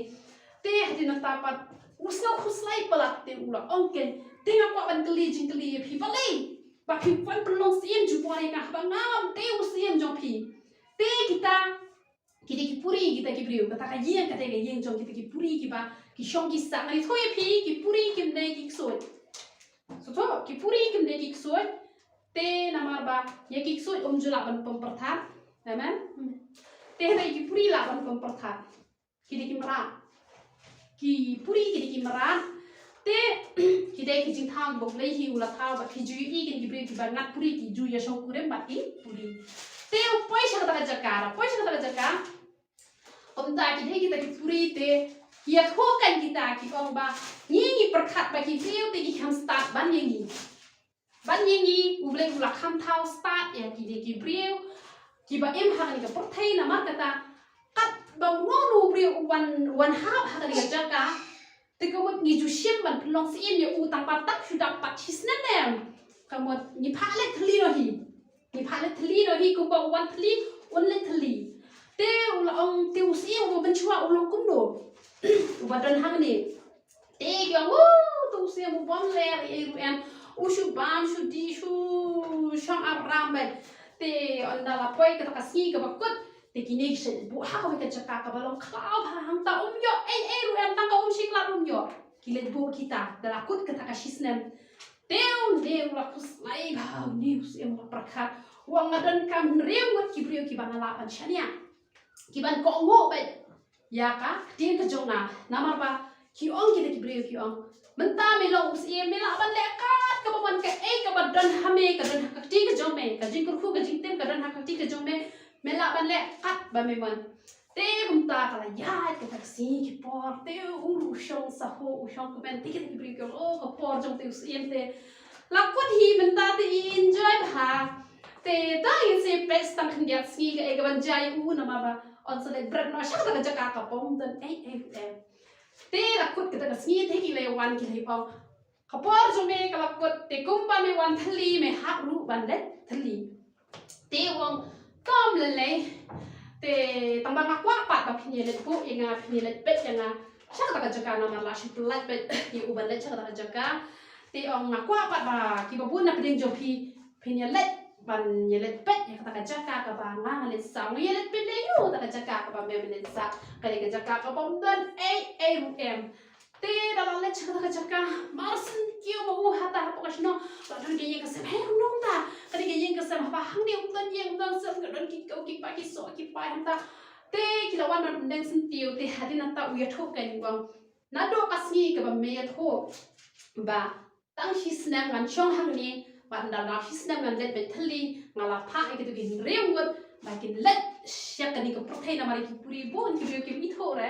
te hadi na ta pat usna khuslai palat te u la ong ken te nga kwa ban kli jing kli phi pa le ba phi pan pelong sim ju pore ka ba ngam te u sim jong phi te kita ki puri kita ki priu ka ta ka yen jong kita ki puri ki ba ki shong ki sang ni thoi phi ki puri kim nei ki soi so tho ki puri kim nei ki soi te namar ba ya ki soi jula ban pemperthan amen te nei ki puri la ban pemperthan ki di kimra ki puri ki di kimra te ki dei ki jing thang bok lei hi ula thang ba ki ju i ki bre ki ba ngat puri ki ju ya shong kurem ba ki puri te paisa ka jakara om ta ki dei ki ta ki puri te ya tho kan kita ki ong ba ni perkhat ba ki priu te ki kham start ban yengi u ble ula kham thau start ya ki dei ki priu ki ba em ha ni ka porthai na ma kata kat ba no priu one half ha ka jaka te ko ni ju shem ban long si em ya u tang pa tak shu dak pa chis na nem ka mo ni pha le thli ro hi ku ba one thli on le thli te ula ong te u si em ban chua u long kum do u ba dan hang ni te ga wo tu si em bom le e ru em u shu bam shu di shu shang aram ba te on da la poi ka si ka ba kut te ki nei shen bu ha ka chaka ka ba long khao pha hang ta yo e ru em tang ka shik la yo ki le bu kita da la kut ka ta shisnem teu ne la kus lai ba ni us em la prakhat wa ngadan kam rewat ki brio ki bana la pan shania ki ban ko ngo ba ya ka tin ka jong na namar ba ki ong ki brio ki ong menta me lo us em me la ban le ka ba ban ka e ka ba dan hame ka dan ka ti ka jong me ka jing ku ka jing tem ka dan ka ti ka jong me me la ban le kat ba me man te bum ta ka la ya ka taxi ki por te u shong sa ho u shong ko ben ti ki brio ki o ka por jong te us em te la ko hi men ta te enjoy ba te ta yin se best tang khin ya ski ka e ka ban jai u na ma ba on sa le bread no sha ka jaka ka pom dan te la ko ka ski te ki le wan ki le pom ka por jong me ka la ko te kum ba me wan thli me ha ru ban le thli te wong tom le le te tang ba kwa pa ba phin le pu e nga phin le pet nga sha ka jaka na ma la shi plat pet ki u ban le sha ka jaka te ong nga kwa pa ba ki ba bun na pding jo phin le ban ye le pet ya ka jaka ka ba nga le sa ye le pet le yu ta jaka ka ba me le sa ka le jaka ka bom dan e ru em te da la le ka jaka marsin ki mo u hata ha pa shno ba dan ge ye ka se he ru ta ka ge ye ka se ba hang ni dan ye dan se ka dan ki ko ki pa ki so ki pa ham ta te ki la wan dan deng sin tiu te hadin ta u ya tho ka ni wang na do ka si ka ba me ya tho ba tang shi snam ngan chong hang ni ban da la shi snam ngan let be thli ngala pha e ke tu rewut ba ki let syak ka ni ko prothai na mari ki puri bon ki ki mi tho re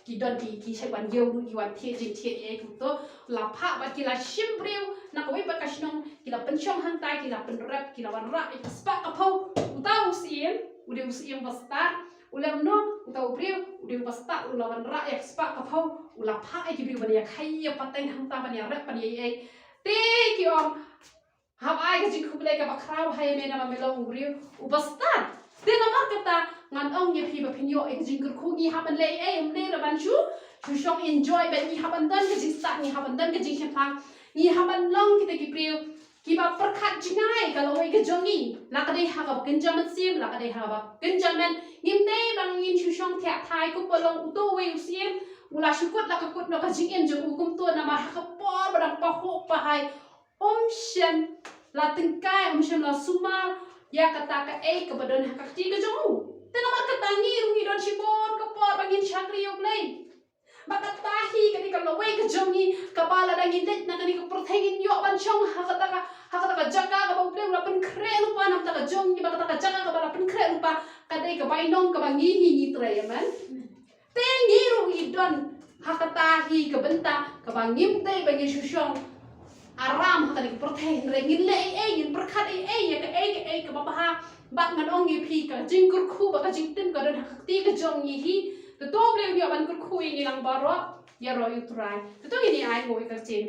ki don ki sai ban yeu ru ki wan the ji the e ku to la pha ba ki la shim brew na ko ba ka shnong ki la pen chong hang tai ki la pen rap ki la wan ra e spa ka phau u ta u siem ba start ulam no utau brew udah pas tak ulawan ra ya spa ka phau ula pha ai ki brew ban ya khai ya pateng hang ta ban ya rap ban ya te ki om hab ai ka jik khule ka bakrau hai me na ma melo brew u pas tak te na mar kata ngan ong ye phi ba phin yo e jing kur khu ni ha ban le e um le ra ban chu shong enjoy ban ni ha ban dan ka jing start ni ha ban dan ka jing khang ni ha ban long ki te ki brew ki ba perkhat jingai kalau ai ka jongi la ka dei ha ka kenjaman sim la ka dei ha ba kenjaman ngim dei bang ngim chu shong thia thai ku polong u to we u sim ula shukut la ka kut no ka jing em jo u kum to na ma ha ka por ba pa ho pa hai shem la tingkai shem la suma ya kata ka e ka badon ha ka ti ka jongu te na ma ka tangi ru don shibon ka por bang ngin chakri yok lei baka tahi kani ka lawai ka jongi kapala na ngindit na kani ka prothengin yo ban chong hakata ka jaka ka bau plem la pen kre lupa nam ta ka jongi baka ta ka jaka ka bala pen kre lupa ka dei ka bainong ka bangi hi tre man te ngiru i don hakata hi ka benta ka bangim dei bangi shushong aram hakani ka protheng re ngin le e ngin perkhat e ya ka babaha bat ngan ong yi phi ka jingkur khu baka jingtin ka don hakti ka jongi hi the dog le ban kur khu ni lang baro ya ro you try the dog ni ai ngoi ka chen